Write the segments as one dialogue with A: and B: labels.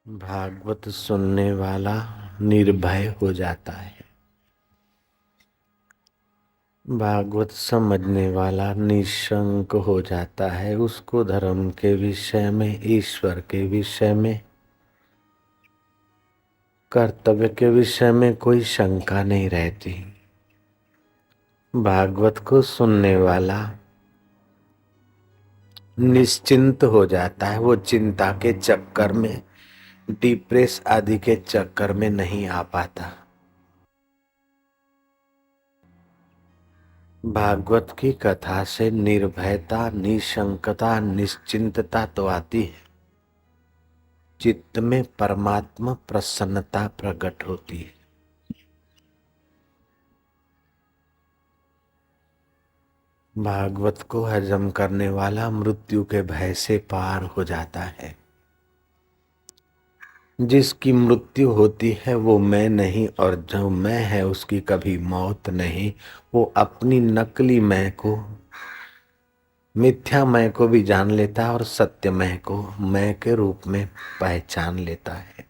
A: भागवत सुनने वाला निर्भय हो जाता है। भागवत समझने वाला निशंक हो जाता है। उसको धर्म के विषय में, ईश्वर के विषय में, कर्तव्य के विषय में कोई शंका नहीं रहती। भागवत को सुनने वाला निश्चिंत हो जाता है। वो चिंता के चक्कर में, डिप्रेस आदि के चक्कर में नहीं आ पाता। भागवत की कथा से निर्भयता, निशंकता, निश्चिंतता तो आती है। चित्त में परमात्मा प्रसन्नता प्रकट होती है। भागवत को हजम करने वाला मृत्यु के भय से पार हो जाता है। जिसकी मृत्यु होती है वो मैं नहीं, और जो मैं है उसकी कभी मौत नहीं। वो अपनी नकली मैं को, मिथ्या मैं को भी जान लेता है और सत्य मैं को मैं के रूप में पहचान लेता है।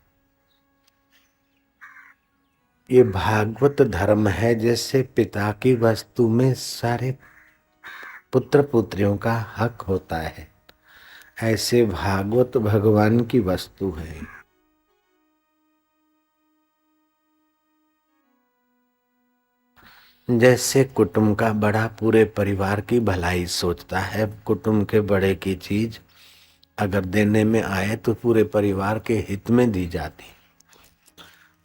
A: ये भागवत धर्म है। जैसे पिता की वस्तु में सारे पुत्र पुत्रियों का हक होता है, ऐसे भागवत भगवान की वस्तु है। जैसे कुटुंब का बड़ा पूरे परिवार की भलाई सोचता है, कुटुंब के बड़े की चीज अगर देने में आए तो पूरे परिवार के हित में दी जाती।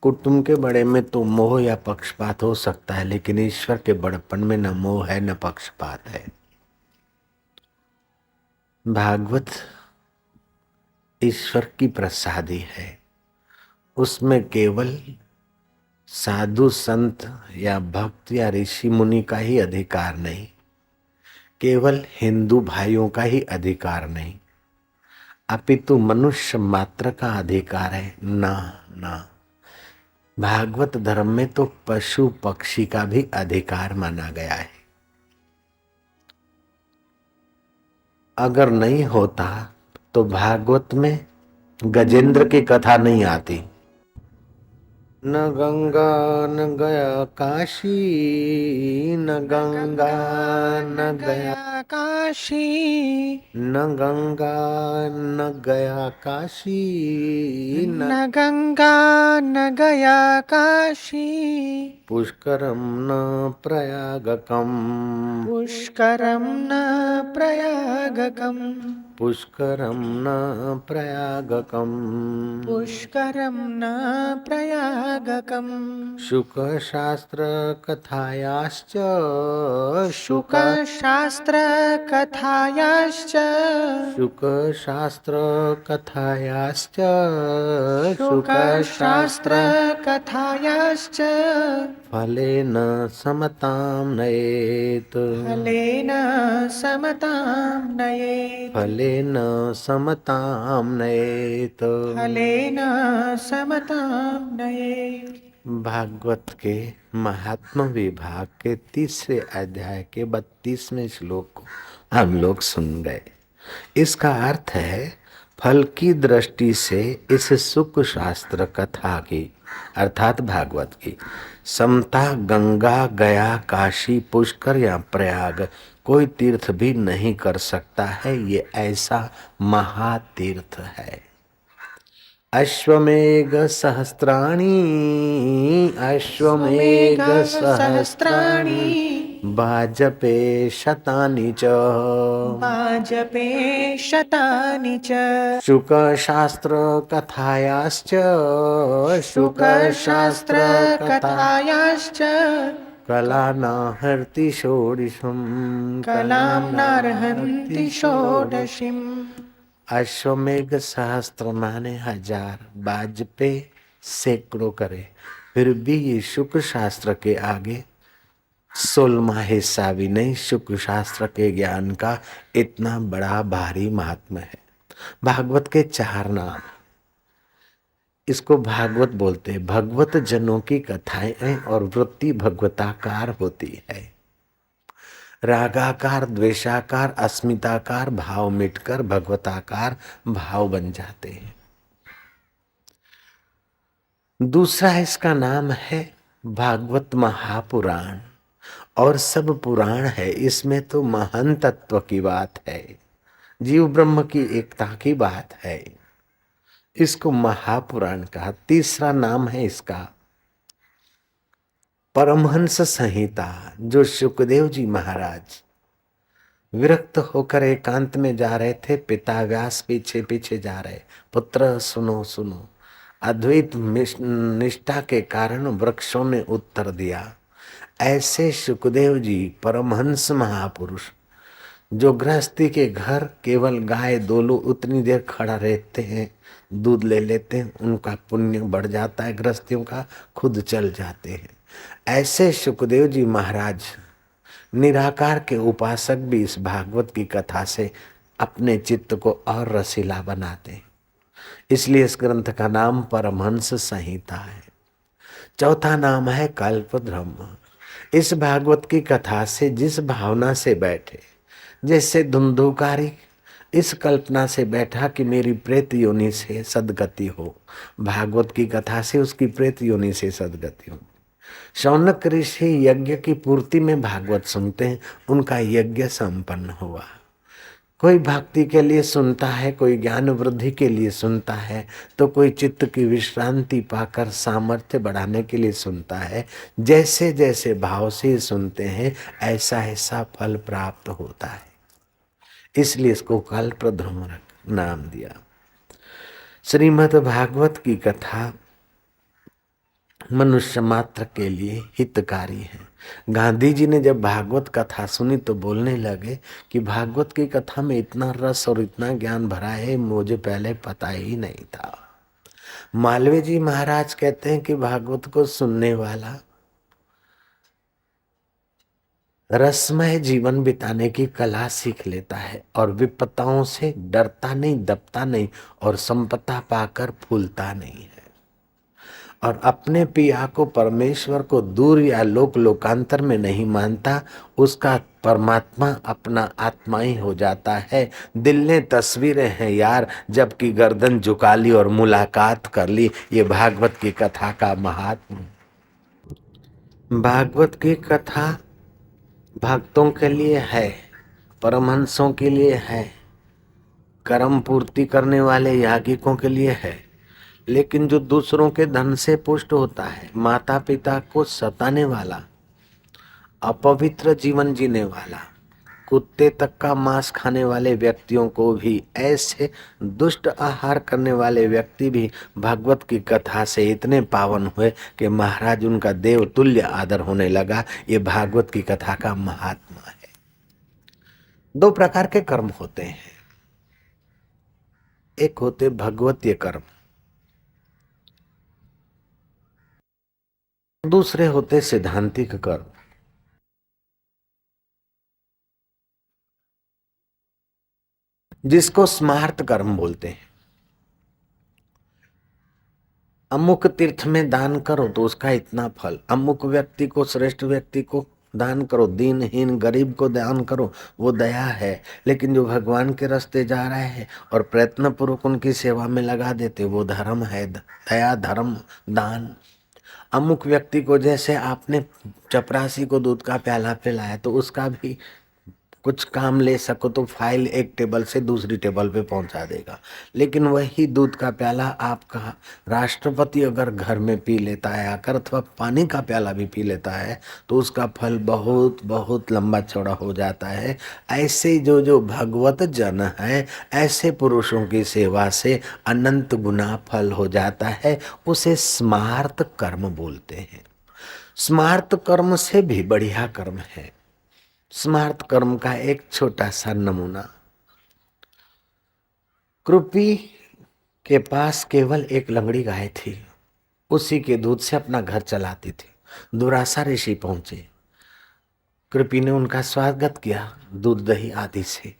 A: कुटुंब के बड़े में तो मोह या पक्षपात हो सकता है, लेकिन ईश्वर के बड़पन में न मोह है न पक्षपात है। भागवत ईश्वर की प्रसादी है। उसमें केवल साधु संत या भक्त या ऋषि मुनि का ही अधिकार नहीं, केवल हिंदू भाइयों का ही अधिकार नहीं, अपितु मनुष्य मात्र का अधिकार है। ना ना, भागवत धर्म में तो पशु पक्षी का भी अधिकार माना गया है। अगर नहीं होता तो भागवत में गजेंद्र की कथा नहीं आती। न गंगा न गया काशी, न गंगा न गया
B: काशी,
A: न गंगा न गया काशी,
B: न गंगा न गया काशी,
A: पुष्करम न प्रयागकम,
B: पुष्करम न प्रयागकम,
A: पुष्करम न प्रयागकम,
B: पुष्करम न प्रयागकम,
A: शुक शास्त्र कथायाश्च, शुक
B: शुकशास्त्र कथायाश्च,
A: शुक शास्त्र कथायाश्च,
B: शुकशास्त्र कथायाश्च,
A: फलेन समतां नयेत्,
B: फलेन समतां नयेत्,
A: फलेन समतां नयेत्।
B: फलेन समतां नयेत्।
A: भागवत के महात्मा विभाग के तीसरे अध्याय के 32वें श्लोक को हम लोग सुन गए। इसका अर्थ है, फल की दृष्टि से इस सुख शास्त्र कथा की अर्थात भागवत की समता गंगा, गया, काशी, पुष्कर या प्रयाग कोई तीर्थ भी नहीं कर सकता है। ये ऐसा महातीर्थ है। अश्वमेघ सहस्त्राणि, अश्वमेघ सहस्त्राणि, भाजपे शतानि च,
B: भाजपे शतानि च,
A: शुकशास्त्र कथायाश्च, शुकशास्त्र कथा
B: कथायाश्च,
A: कलानाहर्ति षोडशम्,
B: कलां नार्हन्ति षोडशीम्।
A: अश्वमेघ सहस्त्र माने 1000, बाजपे सैकड़ों करे, फिर भी ये शुक्र शास्त्र के आगे 16वां हिस्सा भी नहीं। शुक्र शास्त्र के ज्ञान का इतना बड़ा भारी महात्मा है। भागवत के 4 नाम, इसको भागवत बोलते हैं। भगवत जनों की कथाएं और वृत्ति भगवताकार होती है। रागाकार, द्वेषाकार, अस्मिताकार भाव मिटकर भगवताकार भाव बन जाते हैं। दूसरा इसका नाम है भागवत महापुराण। और सब पुराण है, इसमें तो महान तत्व की बात है, जीव ब्रह्म की एकता की बात है, इसको महापुराण कहा। तीसरा नाम है इसका परमहंस संहिता, जो सुखदेव जी महाराज विरक्त होकर एकांत में जा रहे थे, पिता व्यास पीछे पीछे जा रहे, पुत्र सुनो सुनो, अद्वैत निष्ठा के कारण वृक्षों ने उत्तर दिया। ऐसे सुखदेव जी परमहंस महापुरुष, जो गृहस्थी के घर केवल गाय दोलू उतनी देर खड़ा रहते हैं, दूध ले लेते हैं, उनका पुण्य बढ़ जाता है, गृहस्थियों का खुद चल जाते हैं। ऐसे सुखदेव जी महाराज निराकार के उपासक भी इस भागवत की कथा से अपने चित्त को और रसीला बनाते हैं, इसलिए इस ग्रंथ का नाम परमहंस संहिता है। चौथा नाम है कल्पद्रुम। इस भागवत की कथा से जिस भावना से बैठे, जैसे धुंधुकारी इस कल्पना से बैठा कि मेरी प्रेत योनि से सदगति हो, भागवत की कथा से उसकी प्रेत योनि से सदगति हो। शौनक ऋषि यज्ञ की पूर्ति में भागवत सुनते हैं, उनका यज्ञ संपन्न हुआ। कोई भक्ति के लिए सुनता है, कोई ज्ञान वृद्धि के लिए सुनता है, तो कोई चित्त की विश्रांति पाकर सामर्थ्य बढ़ाने के लिए सुनता है। जैसे जैसे भाव से सुनते हैं, ऐसा ऐसा फल प्राप्त होता है, इसलिए इसको कल्पद्रुम नाम दिया। श्रीमद् भागवत की कथा मनुष्य मात्र के लिए हितकारी है। गांधी जी ने जब भागवत कथा सुनी तो बोलने लगे कि भागवत की कथा में इतना रस और इतना ज्ञान भरा है, मुझे पहले पता ही नहीं था। मालवीय जी महाराज कहते हैं कि भागवत को सुनने वाला रसमय जीवन बिताने की कला सीख लेता है और विपत्ताओं से डरता नहीं, दबता नहीं और संपदा पाकर फूलता नहीं है। और अपने पिया को, परमेश्वर को दूर या लोकांतर में नहीं मानता, उसका परमात्मा अपना आत्मा ही हो जाता है। दिल ने तस्वीरें हैं यार, जबकि गर्दन झुका ली और मुलाकात कर ली। ये भागवत की कथा का महात्म्य। भागवत की कथा भक्तों के लिए है, परमहंसों के लिए है, कर्म पूर्ति करने वाले यागिकों के लिए है। लेकिन जो दूसरों के धन से पुष्ट होता है, माता पिता को सताने वाला, अपवित्र जीवन जीने वाला, कुत्ते तक का मांस खाने वाले व्यक्तियों को भी, ऐसे दुष्ट आहार करने वाले व्यक्ति भी भागवत की कथा से इतने पावन हुए कि महाराज उनका देव तुल्य आदर होने लगा। ये भागवत की कथा का महात्मा है। दो प्रकार के कर्म होते हैं, एक होते भगवतीय कर्म, दूसरे होते सिद्धांतिक कर्म। जिसको स्मार्त कर्म बोलते हैं। अमुक तीर्थ में दान करो तो उसका इतना फल, अमुक व्यक्ति को, श्रेष्ठ व्यक्ति को दान करो, दीनहीन गरीब को दान करो, वो दया है। लेकिन जो भगवान के रास्ते जा रहे हैं और प्रयत्न पूर्वक उनकी सेवा में लगा देते, वो धर्म है, दया, धर्म, दान। अमुक व्यक्ति को, जैसे आपने चपरासी को दूध का प्याला पिलाया तो उसका भी कुछ काम ले सको तो फाइल एक टेबल से दूसरी टेबल पे पहुंचा देगा। लेकिन वही दूध का प्याला आपका राष्ट्रपति अगर घर में पी लेता है आकर, अथवा पानी का प्याला भी पी लेता है, तो उसका फल बहुत बहुत लंबा चौड़ा हो जाता है। ऐसे जो जो भगवत जन है, ऐसे पुरुषों की सेवा से अनंत गुना फल हो जाता है। उसे स्मार्त कर्म बोलते हैं। स्मार्त कर्म से भी बढ़िया कर्म है। स्मार्त कर्म का एक छोटा सा नमूना, कृपी के पास केवल एक लंगड़ी गाय थी, उसी के दूध से अपना घर चलाती थी। दुरासा ऋषि पहुंचे, कृपी ने उनका स्वागत किया दूध दही आदि से।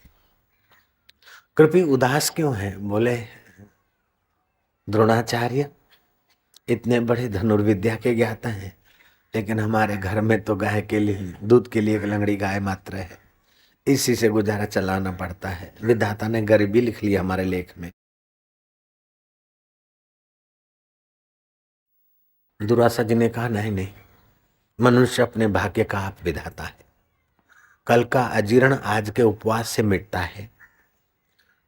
A: कृपी उदास क्यों है? बोले, द्रोणाचार्य इतने बड़े धनुर्विद्या के ज्ञाता हैं, लेकिन हमारे घर में तो गाय के लिए, दूध के लिए एक लंगड़ी गाय मात्र है, इसी से गुजारा चलाना पड़ता है। विधाता ने गरीबी लिख लिया हमारे लेख में। दुर्वासा जी ने कहा नहीं नहीं, मनुष्य अपने भाग्य का आप विधाता है। कल का अजीर्ण आज के उपवास से मिटता है,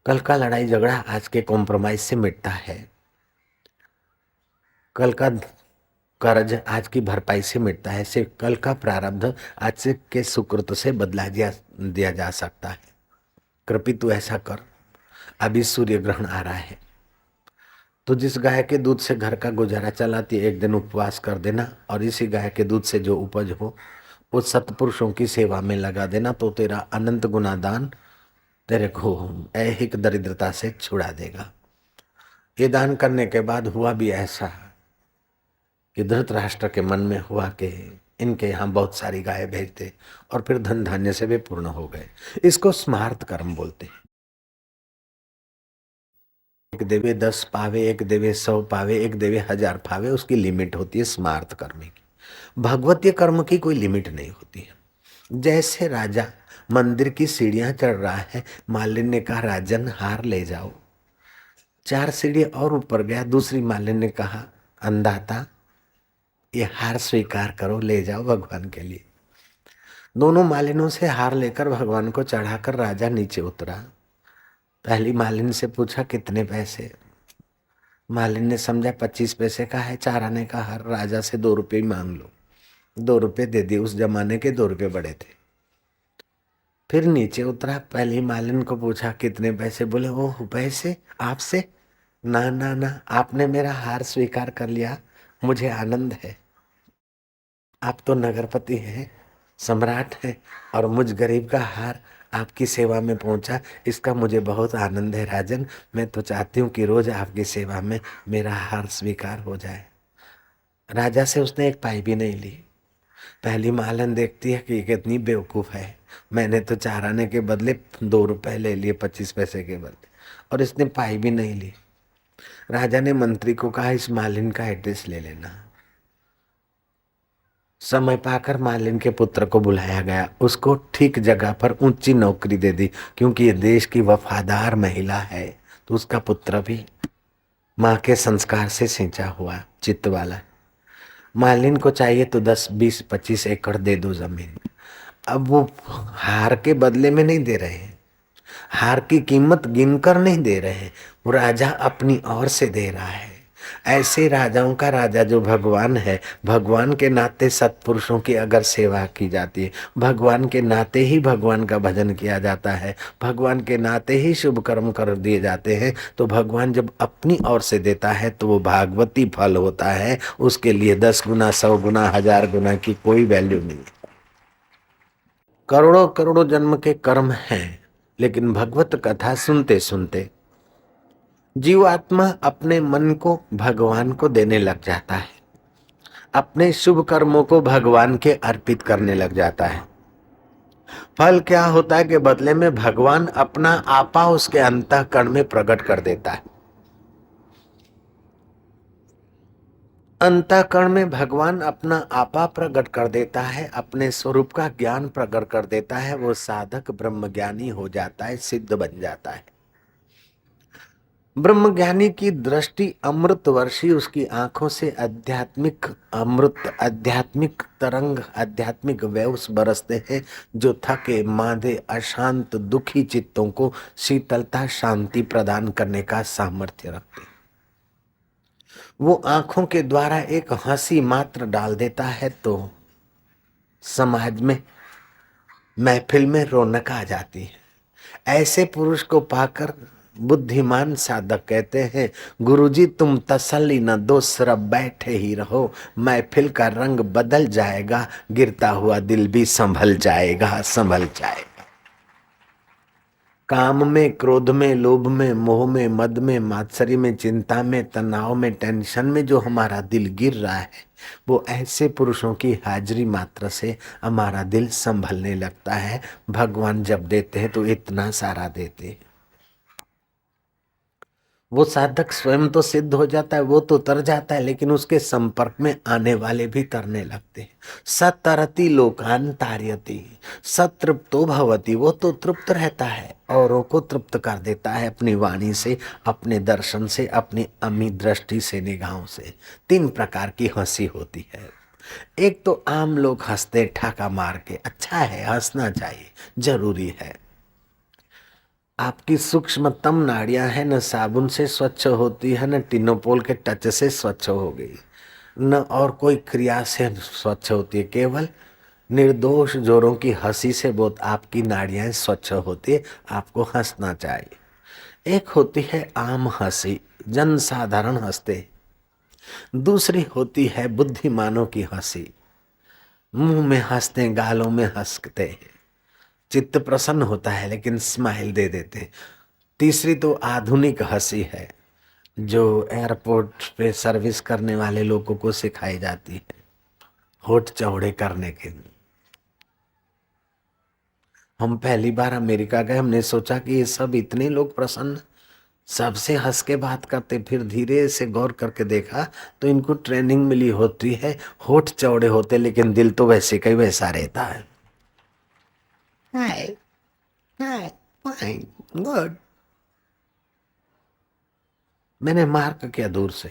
A: कल का लड़ाई झगड़ा आज के कॉम्प्रोमाइज से मिटता है, कल का कर्ज आज की भरपाई से मिटता है, सिर्फ कल का प्रारब्ध आज से के सुकृत से बदला दिया जा सकता है। कृपया तू ऐसा कर, अभी सूर्य ग्रहण आ रहा है, तो जिस गाय के दूध से घर का गुजारा चलाती एक दिन उपवास कर देना और इसी गाय के दूध से जो उपज हो वो सत्पुरुषों की सेवा में लगा देना, तो तेरा अनंत गुना दान तेरे को ऐहिक दरिद्रता से छुड़ा देगा। ये दान करने के बाद हुआ भी ऐसा कि धृतराष्ट्र के मन में हुआ कि इनके यहाँ बहुत सारी गाय भेजते और फिर धन धान्य से वे पूर्ण हो गए। इसको स्मार्त कर्म बोलते हैं। एक देवे 10 पावे, एक देवे 100 पावे, एक देवे 1000 पावे, उसकी लिमिट होती है स्मार्त कर्म की। भगवतीय कर्म की कोई लिमिट नहीं होती है। जैसे राजा मंदिर की सीढ़ियां चढ़ रहा है, मालिन ने कहा राजन हार ले जाओ, 4 सीढ़ी और ऊपर गया, दूसरी मालिन ने कहा अंधाता ये हार स्वीकार करो, ले जाओ भगवान के लिए। दोनों मालिनों से हार लेकर भगवान को चढ़ाकर राजा नीचे उतरा। पहली मालिन से पूछा कितने पैसे, मालिन ने समझा 25 पैसे का है 4 आने का हार, राजा से 2 रुपये मांग लो। 2 रुपये दे दिए, उस जमाने के 2 रुपये बड़े थे। फिर नीचे उतरा, पहली मालिन को पूछा कितने पैसे, बोले ओह पैसे आपसे, ना ना ना, आपने मेरा हार स्वीकार कर लिया, मुझे आनंद है। आप तो नगरपति हैं, सम्राट हैं, और मुझ गरीब का हार आपकी सेवा में पहुंचा, इसका मुझे बहुत आनंद है राजन। मैं तो चाहती हूँ कि रोज आपकी सेवा में मेरा हार स्वीकार हो जाए। राजा से उसने एक पाई भी नहीं ली। पहली मालन देखती है कि कितनी बेवकूफ है, मैंने तो 4 आने के बदले 2 रुपए ले लिए 25 पैसे के बदले, और इसने पाई भी नहीं ली। राजा ने मंत्री को कहा इस मालिन का एड्रेस ले लेना। समय पाकर मालिन के पुत्र को बुलाया गया, उसको ठीक जगह पर ऊंची नौकरी दे दी, क्योंकि ये देश की वफादार महिला है। तो उसका पुत्र भी माँ के संस्कार से सिंचा हुआ चित्त वाला। मालिन को चाहिए तो 10, 20, 25 एकड़ दे दो जमीन। अब वो हार के बदले में नहीं दे रहे, हार की कीमत गिनकर नहीं दे रहे, वो राजा अपनी ओर से दे रहा है। ऐसे राजाओं का राजा जो भगवान है, भगवान के नाते सत्पुरुषों की अगर सेवा की जाती है, भगवान के नाते ही भगवान का भजन किया जाता है, भगवान के नाते ही शुभ कर्म कर दिए जाते हैं, तो भगवान जब अपनी ओर से देता है तो वो भागवती फल होता है। उसके लिए 10 गुना, 100 गुना, 1000 गुना की कोई वैल्यू नहीं। करोड़ों करोड़ों जन्म के कर्म हैं, लेकिन भगवत कथा सुनते सुनते जीवात्मा अपने मन को भगवान को देने लग जाता है, अपने शुभ कर्मों को भगवान के अर्पित करने लग जाता है। फल क्या होता है कि बदले में भगवान अपना आपा उसके अंतःकरण में प्रकट कर देता है। अंतःकरण में भगवान अपना आपा प्रकट कर देता है, अपने स्वरूप का ज्ञान प्रकट कर देता है। वो साधक ब्रह्मज्ञानी हो जाता है, सिद्ध बन जाता है। ब्रह्मज्ञानी की दृष्टि अमृत वर्षी, उसकी आंखों से आध्यात्मिक अमृत, आध्यात्मिक तरंग, आध्यात्मिक वेव्स बरसते हैं, जो थके मांदे अशांत दुखी चित्तों को शीतलता शांति प्रदान करने का सामर्थ्य रखते हैं। वो आंखों के द्वारा एक हंसी मात्र डाल देता है तो समाज में, महफिल में रौनक आ जाती है। ऐसे पुरुष को पाकर बुद्धिमान साधक कहते हैं गुरुजी तुम तसल्ली न दो, सिर्फ बैठे ही रहो, महफिल का रंग बदल जाएगा, गिरता हुआ दिल भी संभल जाएगा, संभल जाएगा। काम में, क्रोध में, लोभ में, मोह में, मद में, मात्सर्य में, चिंता में, तनाव में, टेंशन में जो हमारा दिल गिर रहा है, वो ऐसे पुरुषों की हाजिरी मात्र से हमारा दिल संभलने लगता है। भगवान जब देते हैं तो इतना सारा देते हैं। वो साधक स्वयं तो सिद्ध हो जाता है, वो तो तर जाता है, लेकिन उसके संपर्क में आने वाले भी तरने लगते हैं। सतरति लोकान तार्यति, सतृप्तो भवति, वो तो तृप्त रहता है, औरों को तृप्त कर देता है अपनी वाणी से, अपने दर्शन से, अपनी अमी दृष्टि से, निगाहों से। 3 प्रकार की हंसी होती है। एक तो आम लोग हंसते ठाका मार के, अच्छा है, हंसना चाहिए, जरूरी है। आपकी सूक्ष्मतम नाड़ियां है न साबुन से स्वच्छ होती है, न टिनोपोल के टच से स्वच्छ हो गई, न और कोई क्रिया से स्वच्छ होती है, केवल निर्दोष जोरों की हंसी से बहुत आपकी नाड़ियां स्वच्छ होती है। आपको हंसना चाहिए। एक होती है आम हंसी, जन साधारण हंसते। दूसरी होती है बुद्धिमानों की हंसी, मुंह में हंसते, गालों में हंसते, चित्त प्रसन्न होता है लेकिन स्माइल दे देते। तीसरी तो आधुनिक हंसी है, जो एयरपोर्ट पे सर्विस करने वाले लोगों को सिखाई जाती है, होठ चौड़े करने के। हम पहली बार अमेरिका गए, हमने सोचा कि ये सब इतने लोग प्रसन्न, सबसे हंस के बात करते। फिर धीरे से गौर करके देखा तो इनको ट्रेनिंग मिली होती है, होठ चौड़े होते लेकिन दिल तो वैसे का ही वैसा रहता है। हाय हाय फाइन गुड। मैंने मार्क किया दूर से,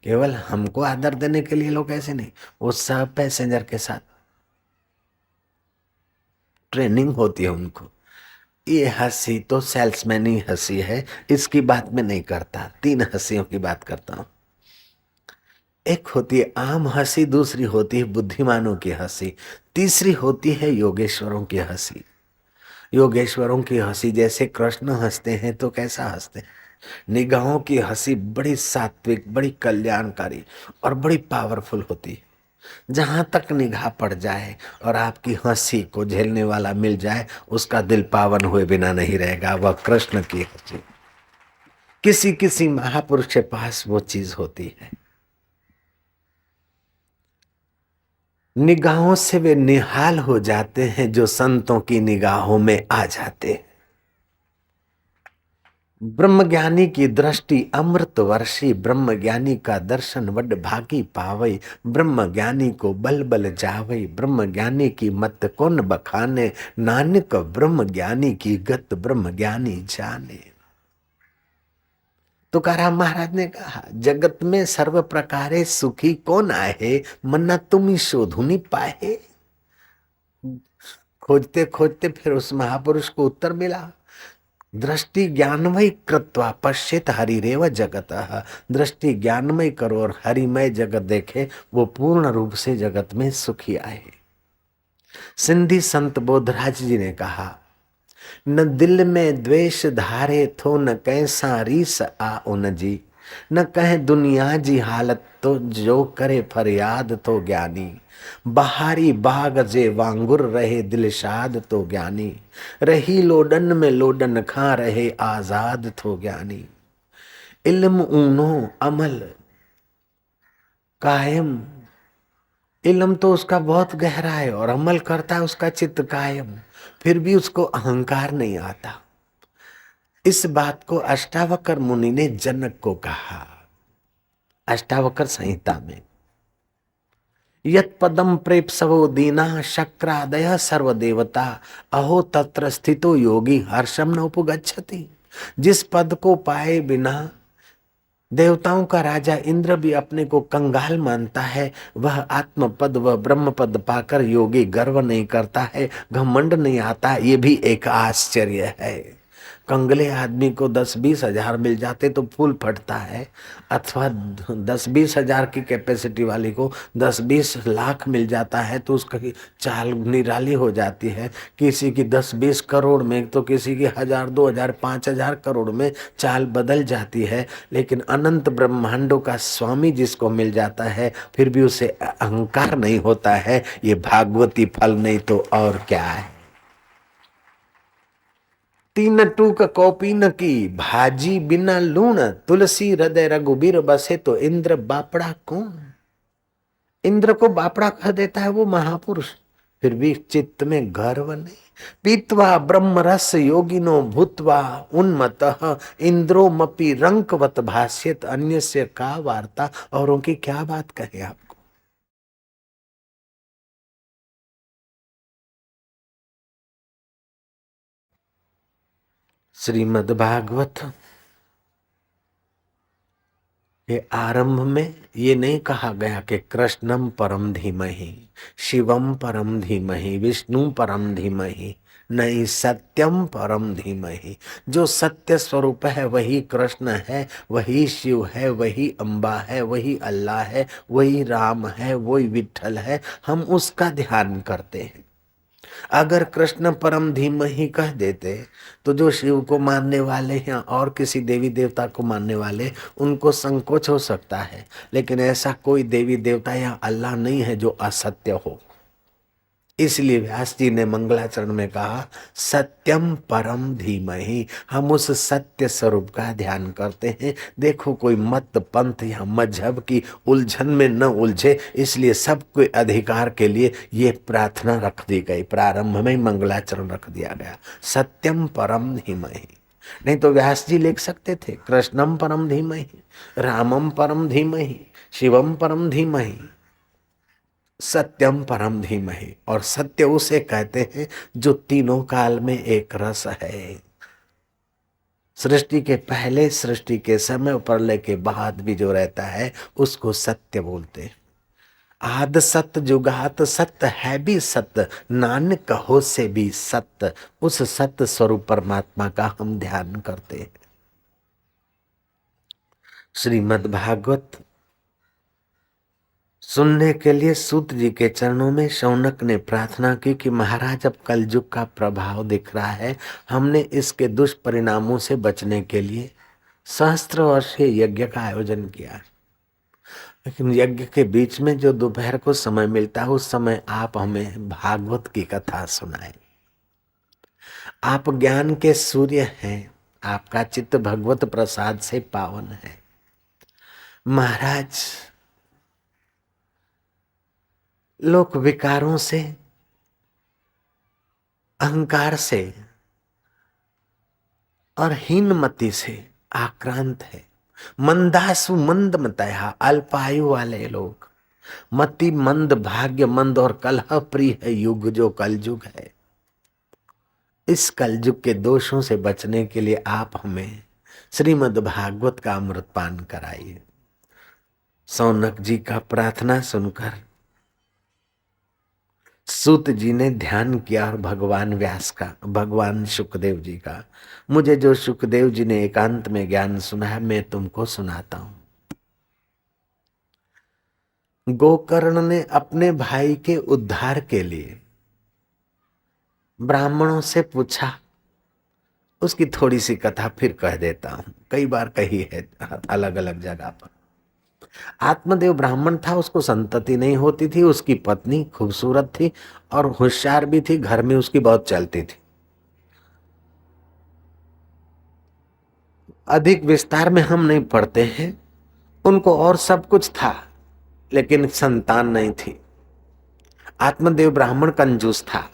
A: केवल हमको आदर देने के लिए लोग ऐसे नहीं, वो सब पैसेंजर के साथ ट्रेनिंग होती है उनको। ये हंसी तो सेल्समैन ही हंसी है, इसकी बात मैं नहीं करता। 3 हंसियों की बात करता हूं। एक होती है आम हंसी, दूसरी होती है बुद्धिमानों की हंसी, तीसरी होती है योगेश्वरों की हंसी। योगेश्वरों की हंसी जैसे कृष्ण हंसते हैं तो कैसा हंसते हैं। निगाहों की हंसी बड़ी सात्विक, बड़ी कल्याणकारी और बड़ी पावरफुल होती है। जहां तक निगाह पड़ जाए और आपकी हंसी को झेलने वाला मिल जाए, उसका दिल पावन हुए बिना नहीं रहेगा। वह कृष्ण की हंसी। किसी किसी महापुरुष के पास वो चीज होती है। निगाहों से वे निहाल हो जाते हैं जो संतों की निगाहों में आ जाते हैं। ब्रह्मज्ञानी की दृष्टि अमृत वर्षी, ब्रह्मज्ञानी का दर्शन वड भागी पावई, ब्रह्मज्ञानी को बल बल जावई, ब्रह्मज्ञानी की मत कौन बखाने, नानक ब्रह्मज्ञानी की गत ब्रह्मज्ञानी जाने। तुकाराम महाराज ने कहा, जगत में सर्व प्रकारे सुखी कौन आए, मन्ना तुम ही शोधुनी पाए। खोजते खोजते फिर उस महापुरुष को उत्तर मिला, दृष्टि ज्ञानमय कृत्वा पश्येत हरिरेव जगत। दृष्टि ज्ञानमय करो और हरिमय जगत देखे, वो पूर्ण रूप से जगत में सुखी आए। सिंधी संत बोधराज जी ने कहा, न दिल में द्वेष धारे थो, न कैसा रीस आ उन जी, न कहे दुनिया जी हालत तो, जो करे फरियाद तो ज्ञानी। बहारी बाग जे वांगुर रहे दिलशाद तो ज्ञानी, रही लोडन में लोडन खा रहे आजाद तो ज्ञानी। इल्म ऊनो अमल कायम, इल्म तो उसका बहुत गहरा है और अमल करता है उसका चित्त कायम, फिर भी उसको अहंकार नहीं आता। इस बात को अष्टावकर मुनि ने जनक को कहा, अष्टावकर संहिता में, यत पदम प्रेप्सवो दीना शक्रादय सर्व देवता, अहो तत्र स्थितो योगी हर्षम न उपगच्छति। जिस पद को पाए बिना देवताओं का राजा इंद्र भी अपने को कंगाल मानता है, वह आत्म पद व ब्रह्म पद पाकर योगी गर्व नहीं करता है, घमंड नहीं आता। ये भी एक आश्चर्य है। कंगले आदमी को 10-20 हजार मिल जाते तो फूल फटता है, अथवा 10-20 हजार की कैपेसिटी वाली को 10-20 लाख मिल जाता है तो उसका चाल निराली हो जाती है। किसी की 10-20 करोड़ में, तो किसी की 1000, 2000, 5000 करोड़ में चाल बदल जाती है। लेकिन अनंत ब्रह्मांडों का स्वामी जिसको मिल जाता है, फिर भी उसे अहंकार नहीं होता है। ये भागवती फल नहीं तो और क्या है। 3 टूक कौपी न की, भाजी बिना लूण, तुलसी हृदय रघुबीर बसे, तो इंद्र बापड़ा कौन। इंद्र को बापड़ा कह देता है वो महापुरुष, फिर भी चित्त में गर्व नहीं। पीत्वा ब्रह्म रस योगिनो भूत्वा उन्मतः इंद्रोमपि रंकवत भाष्यत अन्यस्य का वार्ता। औरों की क्या बात कहे आपको। श्रीमद् भागवत के आरंभ में ये नहीं कहा गया कि कृष्णम परम धीमहि, शिवम परम धीमहि, विष्णु परम धीमहि, नहीं, सत्यम परम धीमहि। जो सत्य स्वरूप है वही कृष्ण है, वही शिव है, वही अम्बा है, वही अल्लाह है, वही राम है, वही विठल है। हम उसका ध्यान करते हैं। अगर कृष्ण परम धीमहि कह देते तो जो शिव को मानने वाले हैं और किसी देवी देवता को मानने वाले, उनको संकोच हो सकता है। लेकिन ऐसा कोई देवी देवता या अल्लाह नहीं है जो असत्य हो। इसलिए व्यास जी ने मंगलाचरण में कहा सत्यम परम धीमहि। हम उस सत्य स्वरूप का ध्यान करते हैं। देखो कोई मत पंथ या मजहब की उलझन में न उलझे, इसलिए सबके अधिकार के लिए ये प्रार्थना रख दी गई। प्रारंभ में ही मंगलाचरण रख दिया गया, सत्यम परम धीमहि। नहीं तो व्यास जी लिख सकते थे कृष्णम परम धीमहि, रामम परम धीमहि, शिवम परम धीमहि, सत्यम परम धीमहि। और सत्य उसे कहते हैं जो तीनों काल में एक रस है। सृष्टि के पहले, सृष्टि के समय, प्रलय के बाद भी जो रहता है उसको सत्य बोलते हैं। आद सत्य जुगात सत्य है भी सत्य, नानक कहो से भी सत्य। उस सत्य स्वरूप परमात्मा का हम ध्यान करते हैं। श्रीमद् भागवत सुनने के लिए सूत जी के चरणों में शौनक ने प्रार्थना की कि महाराज अब कलयुग का प्रभाव दिख रहा है, हमने इसके दुष्परिणामों से बचने के लिए सहस्त्र वर्षीय यज्ञ का आयोजन किया। लेकिन यज्ञ के बीच में जो दोपहर को समय मिलता है उस समय आप हमें भागवत की कथा सुनाएं। आप ज्ञान के सूर्य हैं, आपका चित्त भगवत प्रसाद से पावन है। महाराज लोक विकारों से, अहंकार से और हीनमति से आक्रांत है। मंदासु मंद मतया, अल्पायु वाले लोग, मति मंद, भाग्य मंद और कलह प्रिय है युग जो कलयुग है। इस कलयुग के दोषों से बचने के लिए आप हमें श्रीमद् भागवत का अमृत पान कराइए। सौनक जी का प्रार्थना सुनकर सूत जी ने ध्यान किया और भगवान व्यास का, भगवान सुखदेव जी का। मुझे जो सुखदेव जी ने एकांत में ज्ञान सुना है मैं तुमको सुनाता हूं। गोकर्ण ने अपने भाई के उद्धार के लिए ब्राह्मणों से पूछा। उसकी थोड़ी सी कथा फिर कह देता हूं, कई बार कही है अलग अलग जगह पर। आत्मदेव ब्राह्मण था, उसको संतति नहीं होती थी। उसकी पत्नी खूबसूरत थी और होशियार भी थी, घर में उसकी बहुत चलती थी। अधिक विस्तार में हम नहीं पढ़ते हैं। उनको और सब कुछ था लेकिन संतान नहीं थी। आत्मदेव ब्राह्मण कंजूस था,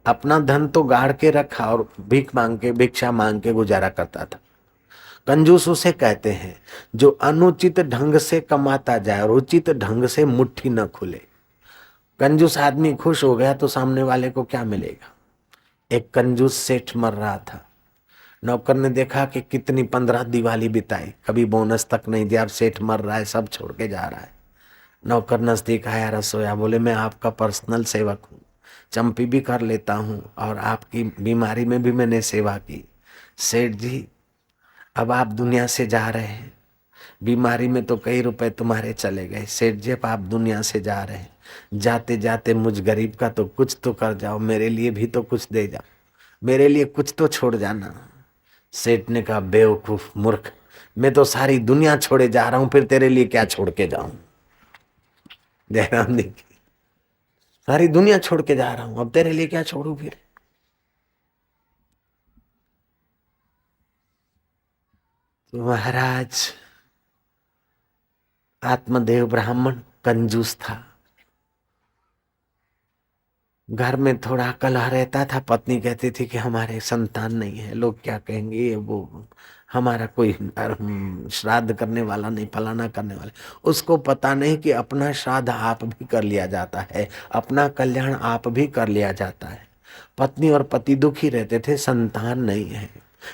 A: अपना धन तो गाड़ के रखा और भिक्षा मांग के गुजारा करता था। कंजूस उसे कहते हैं जो अनुचित ढंग से कमाता जाए और उचित ढंग से मुट्ठी न खुले। कंजूस आदमी खुश हो गया तो सामने वाले को क्या मिलेगा। एक कंजूस सेठ मर रहा था। नौकर ने देखा कि कितनी 15 दिवाली बिताई, कभी बोनस तक नहीं दिया, अब सेठ मर रहा है, सब छोड़ के जा रहा है। नौकर नजदीक आया, रसोया बोले मैं आपका पर्सनल सेवक हूँ, चंपी भी कर लेता हूँ और आपकी बीमारी में भी मैंने सेवा की। सेठ जी अब आप दुनिया से जा रहे हैं, बीमारी में तो कई रुपए तुम्हारे चले गए। सेठ जी अब आप दुनिया से जा रहे हैं, जाते जाते मुझ गरीब का तो कुछ तो कर जाओ, मेरे लिए भी तो कुछ दे जाओ, मेरे लिए कुछ तो छोड़ जाना। सेठ ने कहा बेवकूफ मूर्ख, मैं तो सारी दुनिया छोड़े जा रहा हूं, फिर तेरे लिए क्या छोड़ के जाऊं। जयराम देखिए, सारी दुनिया छोड़ के जा रहा हूं, अब तेरे लिए क्या छोड़ू फिर। तो महाराज आत्मदेव ब्राह्मण कंजूस था। घर में थोड़ा कलह रहता था। पत्नी कहती थी कि हमारे संतान नहीं है, लोग क्या कहेंगे, ये वो, हमारा कोई श्राद्ध करने वाला नहीं, फलाना करने वाले। उसको पता नहीं कि अपना श्राद्ध आप भी कर लिया जाता है, अपना कल्याण आप भी कर लिया जाता है। पत्नी और पति दुखी रहते थे, संतान नहीं है।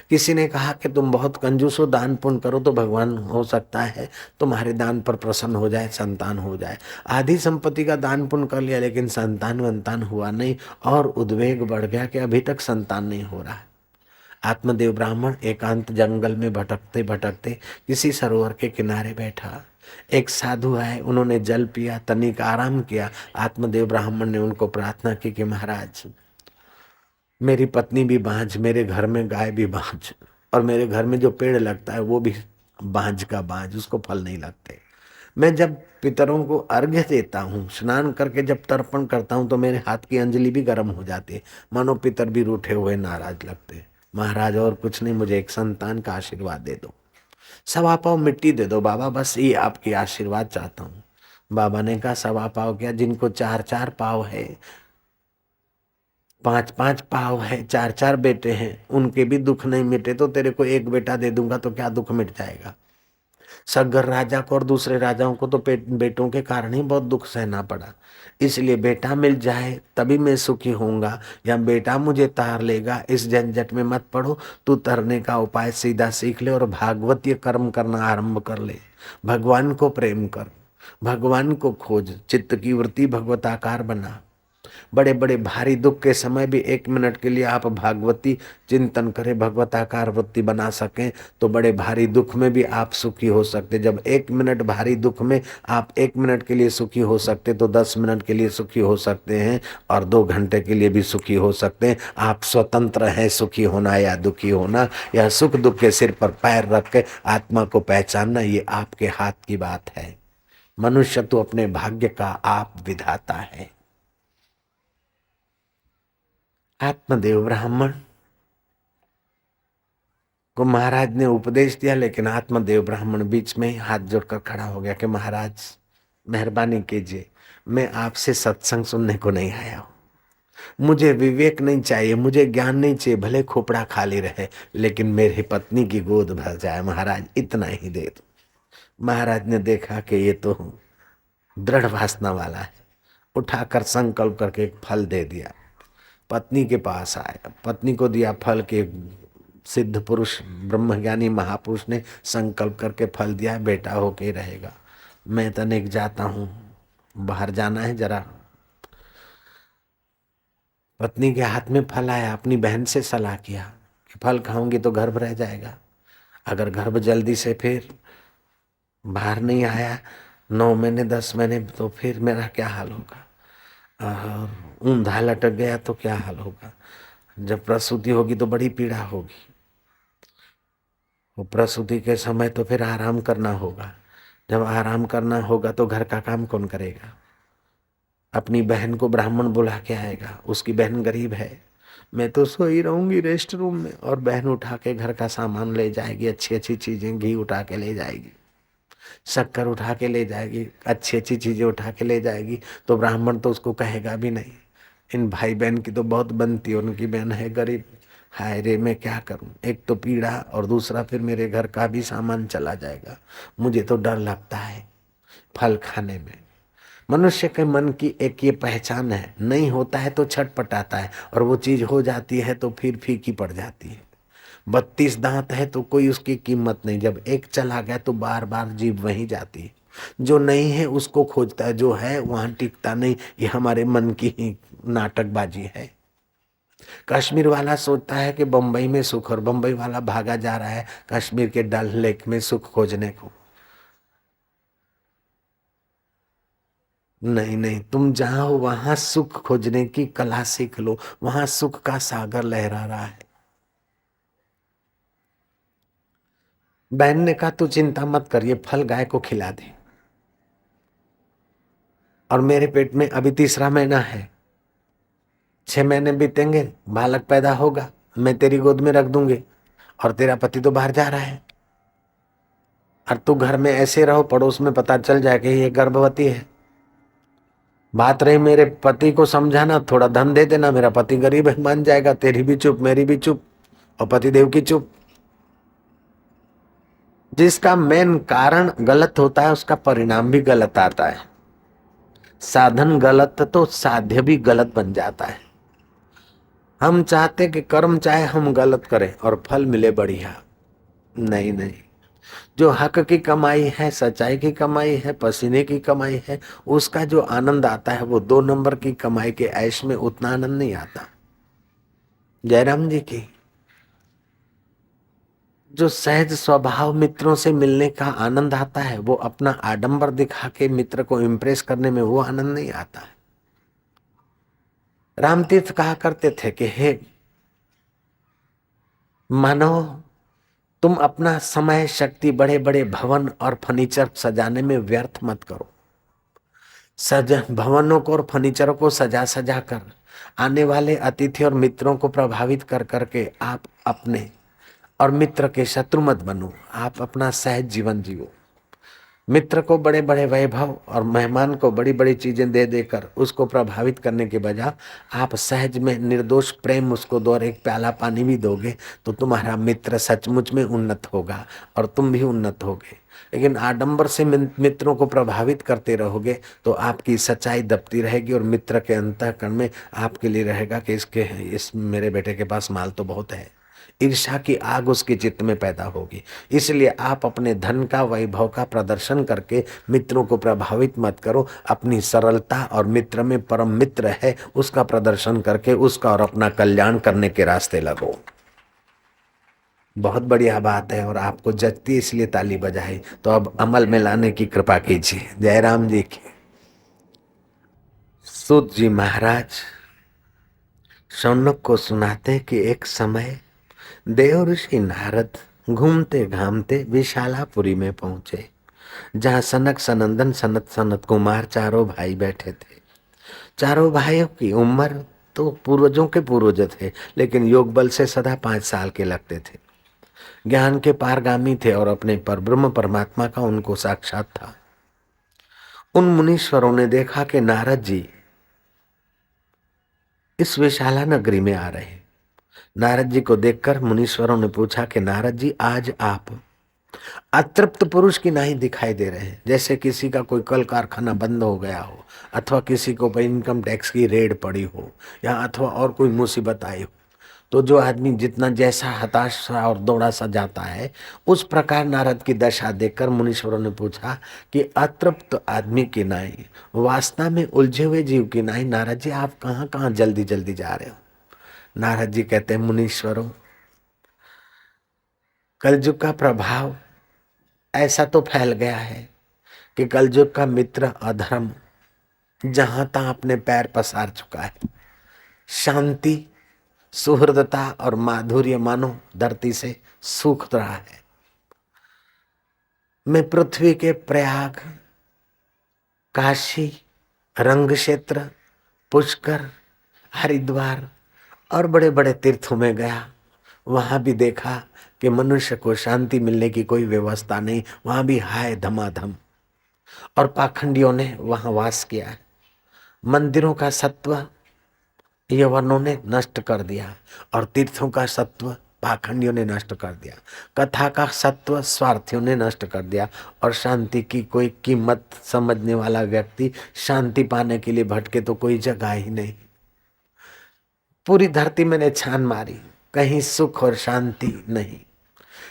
A: किसी ने कहा कि तुम बहुत कंजूस हो, दान पुण्य करो तो भगवान हो सकता है तुम्हारे दान पर प्रसन्न हो जाए, संतान हो जाए। आधी संपत्ति का दान पुण्य कर लिया, लेकिन संतान वंतान हुआ नहीं, और उद्वेग बढ़ गया कि अभी तक संतान नहीं हो रहा है। आत्मदेव ब्राह्मण एकांत जंगल में भटकते भटकते किसी सरोवर के किनारे बैठा। एक साधु आए, उन्होंने जल पिया, तनिक आराम किया। आत्मदेव ब्राह्मण ने उनको प्रार्थना की कि महाराज, मेरी पत्नी भी बांझ, मेरे घर में गाय भी बांझ, और मेरे घर में जो पेड़ लगता है वो भी बांझ का बांझ, उसको फल नहीं लगते। मैं जब पितरों को अर्घ्य देता हूँ, स्नान करके जब तर्पण करता हूँ, तो मेरे हाथ की अंजलि भी गर्म हो जाती है, मानो पितर भी रूठे हुए नाराज लगते। महाराज और कुछ नहीं, मुझे एक संतान का आशीर्वाद दे दो, सवा पाव मिट्टी दे दो बाबा, बस ये आपकी आशीर्वाद चाहता हूँ। बाबा ने कहा सवा पाव क्या, जिनको 4-4 पाव है, 5-5 पाव है, 4-4 बेटे हैं, उनके भी दुख नहीं मिटे, तो तेरे को एक बेटा दे दूंगा तो क्या दुख मिट जाएगा। सगर राजा को और दूसरे राजाओं को तो बेटों के कारण ही बहुत दुख सहना पड़ा। इसलिए बेटा मिल जाए तभी मैं सुखी होऊंगा, या बेटा मुझे तार लेगा, इस झंझट में मत पड़ो। तू तरने का उपाय सीधा सीख ले और भागवतीय कर्म करना आरंभ कर ले। भगवान को प्रेम कर, भगवान को खोज, चित्त की वृत्ति भगवताकार बना। बड़े बड़े भारी दुख के समय भी 1 मिनट के लिए आप भागवती चिंतन करें, भगवताकार वृत्ति बना सकें, तो बड़े भारी दुख में भी आप सुखी हो सकते। जब 1 मिनट भारी दुख में आप 1 मिनट के लिए सुखी हो सकते, तो 10 मिनट के लिए सुखी हो सकते हैं, और 2 घंटे के लिए भी सुखी हो सकते हैं। आप स्वतंत्र हैं, सुखी होना या दुखी होना, या सुख दुख के सिर पर पैर रख के आत्मा को पहचानना, ये आपके हाथ की बात है। मनुष्य तो अपने भाग्य का आप विधाता है। आत्मदेव ब्राह्मण को महाराज ने उपदेश दिया, लेकिन आत्मदेव ब्राह्मण बीच में हाथ जोड़कर खड़ा हो गया कि महाराज मेहरबानी कीजिए, मैं आपसे सत्संग सुनने को नहीं आया हूं। मुझे विवेक नहीं चाहिए, मुझे ज्ञान नहीं चाहिए, भले खोपड़ा खाली रहे, लेकिन मेरी पत्नी की गोद भर जाए महाराज, इतना ही दे दो। महाराज ने देखा कि ये तो दृढ़ वासना वाला है, उठाकर संकल्प करके एक फल दे दिया। पत्नी के पास आया, पत्नी को दिया फल। के सिद्ध पुरुष ब्रह्मज्ञानी महापुरुष ने संकल्प करके फल दिया, बेटा होके रहेगा। मैं तनिक जाता हूं, बाहर जाना है जरा। पत्नी के हाथ में फल आया, अपनी बहन से सलाह किया कि फल खाऊंगी तो गर्भ रह जाएगा, अगर गर्भ जल्दी से फिर बाहर नहीं आया 9 महीने 10 महीने, तो फिर मेरा क्या हाल होगा, और ऊंधा लटक गया तो क्या हाल होगा। जब प्रसूति होगी तो बड़ी पीड़ा होगी, वो प्रसूति के समय तो फिर आराम करना होगा। जब आराम करना होगा तो घर का काम कौन करेगा। अपनी बहन को ब्राह्मण बुला के आएगा, उसकी बहन गरीब है, मैं तो सोई रहूंगी रेस्ट रूम में, और बहन उठा के घर का सामान ले जाएगी, अच्छी अच्छी चीजें, घी उठा के ले जाएगी, शक्कर उठा के ले जाएगी, अच्छी अच्छी चीजें उठा के ले जाएगी। तो ब्राह्मण तो उसको कहेगा भी नहीं। इन भाई बहन की तो बहुत बनती है, उनकी बहन है गरीब, हाय रे मैं क्या करूं, एक तो पीड़ा और दूसरा फिर मेरे घर का भी सामान चला जाएगा। मुझे तो डर लगता है फल खाने में। मनुष्य के मन की एक ये पहचान है, नहीं होता है तो छटपटाता है, और वो चीज हो जाती है तो फिर फीकी पड़ जाती है। 32 दांत है तो कोई उसकी कीमत नहीं, जब एक चला गया तो बार बार जीभ वहीं जाती है। जो नहीं है उसको खोजता है, जो है वहां टिकता नहीं। ये हमारे मन की ही नाटकबाजी है। कश्मीर वाला सोचता है कि बंबई में सुख, और बंबई वाला भागा जा रहा है कश्मीर के डल लेक में सुख खोजने को। नहीं नहीं, तुम जहां हो वहां सुख खोजने की कला सीख लो, वहां सुख का सागर लहरा रहा है। बहन ने कहा तू चिंता मत कर, ये फल गाय को खिला दे, और मेरे पेट में अभी तीसरा महीना है, 6 महीने बीतेंगे, बालक पैदा होगा, मैं तेरी गोद में रख दूंगी, और तेरा पति तो बाहर जा रहा है, और तू घर में ऐसे रहो, पड़ोस में पता चल जाए कि ये गर्भवती है, बात रही मेरे पति को समझाना, थोड़ा धन दे देना, मेरा पति गरीब है, मान जाएगा, तेरी भी चुप, मेरी भी चुप, और पति देव की चुप। जिसका मेन कारण गलत होता है उसका परिणाम भी गलत आता है। साधन गलत तो साध्य भी गलत बन जाता है। हम चाहते कि कर्म चाहे हम गलत करें और फल मिले बढ़िया। नहीं नहीं, जो हक की कमाई है, सच्चाई की कमाई है, पसीने की कमाई है, उसका जो आनंद आता है वो 2 नंबर की कमाई के ऐश में उतना आनंद नहीं आता। जयराम जी की जो सहज स्वभाव मित्रों से मिलने का आनंद आता है, वो अपना आडंबर दिखा के मित्र को इम्प्रेस करने में वो आनंद नहीं आता है। रामतीर्थ कहा करते थे कि हे मानव, तुम अपना समय शक्ति बड़े बड़े भवन और फर्नीचर सजाने में व्यर्थ मत करो। भवनों को और फर्नीचरों को सजा सजा कर आने वाले अतिथि और मित्रों को प्रभावित कर करके आप अपने और मित्र के शत्रु मत बनो। आप अपना सहज जीवन जियो। मित्र को बड़े बड़े वैभव और मेहमान को बड़ी बड़ी चीजें दे देकर उसको प्रभावित करने के बजाय आप सहज में निर्दोष प्रेम उसको दो और एक प्याला पानी भी दोगे तो तुम्हारा मित्र सचमुच में उन्नत होगा और तुम भी उन्नत होगे। लेकिन आडंबर से मित्रों को प्रभावित करते रहोगे तो आपकी सच्चाई दबती रहेगी और मित्र के अंतःकरण में आपके लिए रहेगा कि इस मेरे बेटे के पास माल तो बहुत है। ईर्ष्या की आग उसके चित्त में पैदा होगी। इसलिए आप अपने धन का, वैभव का प्रदर्शन करके मित्रों को प्रभावित मत करो। अपनी सरलता और मित्र में परम मित्र है उसका प्रदर्शन करके उसका और अपना कल्याण करने के रास्ते लगो। बहुत बढ़िया बात है और आपको जचती इसलिए ताली बजाई, तो अब अमल में लाने की कृपा कीजिए। जयराम जी की। सूत जी महाराज शौनक को सुनाते कि एक समय देव ऋषि नारद घूमते घामते विशालापुरी में पहुंचे, जहां सनक सनंदन सनत सनत कुमार चारों भाई बैठे थे। चारों भाइयों की उम्र तो पूर्वजों के पूर्वज थे, लेकिन योग बल से सदा 5 साल के लगते थे। ज्ञान के पारगामी थे और अपने पर ब्रह्म परमात्मा का उनको साक्षात था। उन मुनीश्वरों ने देखा कि नारद जी इस विशाला नगरी में आ रहे। नारद जी को देखकर मुनीश्वरों ने पूछा कि नारद जी, आज आप अतृप्त पुरुष की नहीं दिखाई दे रहे हैं, जैसे किसी का कोई कल कारखाना बंद हो गया हो अथवा किसी को इनकम टैक्स की रेड पड़ी हो या अथवा और कोई मुसीबत आई हो, तो जो आदमी जितना जैसा हताश सा और दौड़ा सा जाता है, उस प्रकार नारद की दशा देखकर मुनीश्वरों ने पूछा कि अतृप्त आदमी की नाई, वासना में उलझे हुए जीव की नाई, नारद जी आप कहाँ कहाँ जल्दी जल्दी जा रहे हो। नारद जी कहते हैं, मुनीश्वरों, कलयुग का प्रभाव ऐसा तो फैल गया है कि कलयुग का मित्र अधर्म जहां तहां अपने पैर पसार चुका है। शांति, सुहृदता और माधुर्य मानो धरती से सूख रहा है। मैं पृथ्वी के प्रयाग, काशी, रंग क्षेत्र, पुष्कर, हरिद्वार और बड़े बड़े तीर्थों में गया। वहां भी देखा कि मनुष्य को शांति मिलने की कोई व्यवस्था नहीं, वहां भी हाय धमाधम, और पाखंडियों ने वहां वास किया है। मंदिरों का सत्व यवनों ने नष्ट कर दिया और तीर्थों का सत्व पाखंडियों ने नष्ट कर दिया। कथा का सत्व स्वार्थियों ने नष्ट कर दिया और शांति की कोई कीमत समझने वाला व्यक्ति शांति पाने के लिए भटके तो कोई जगह ही नहीं। पूरी धरती मैंने छान मारी, कहीं सुख और शांति नहीं।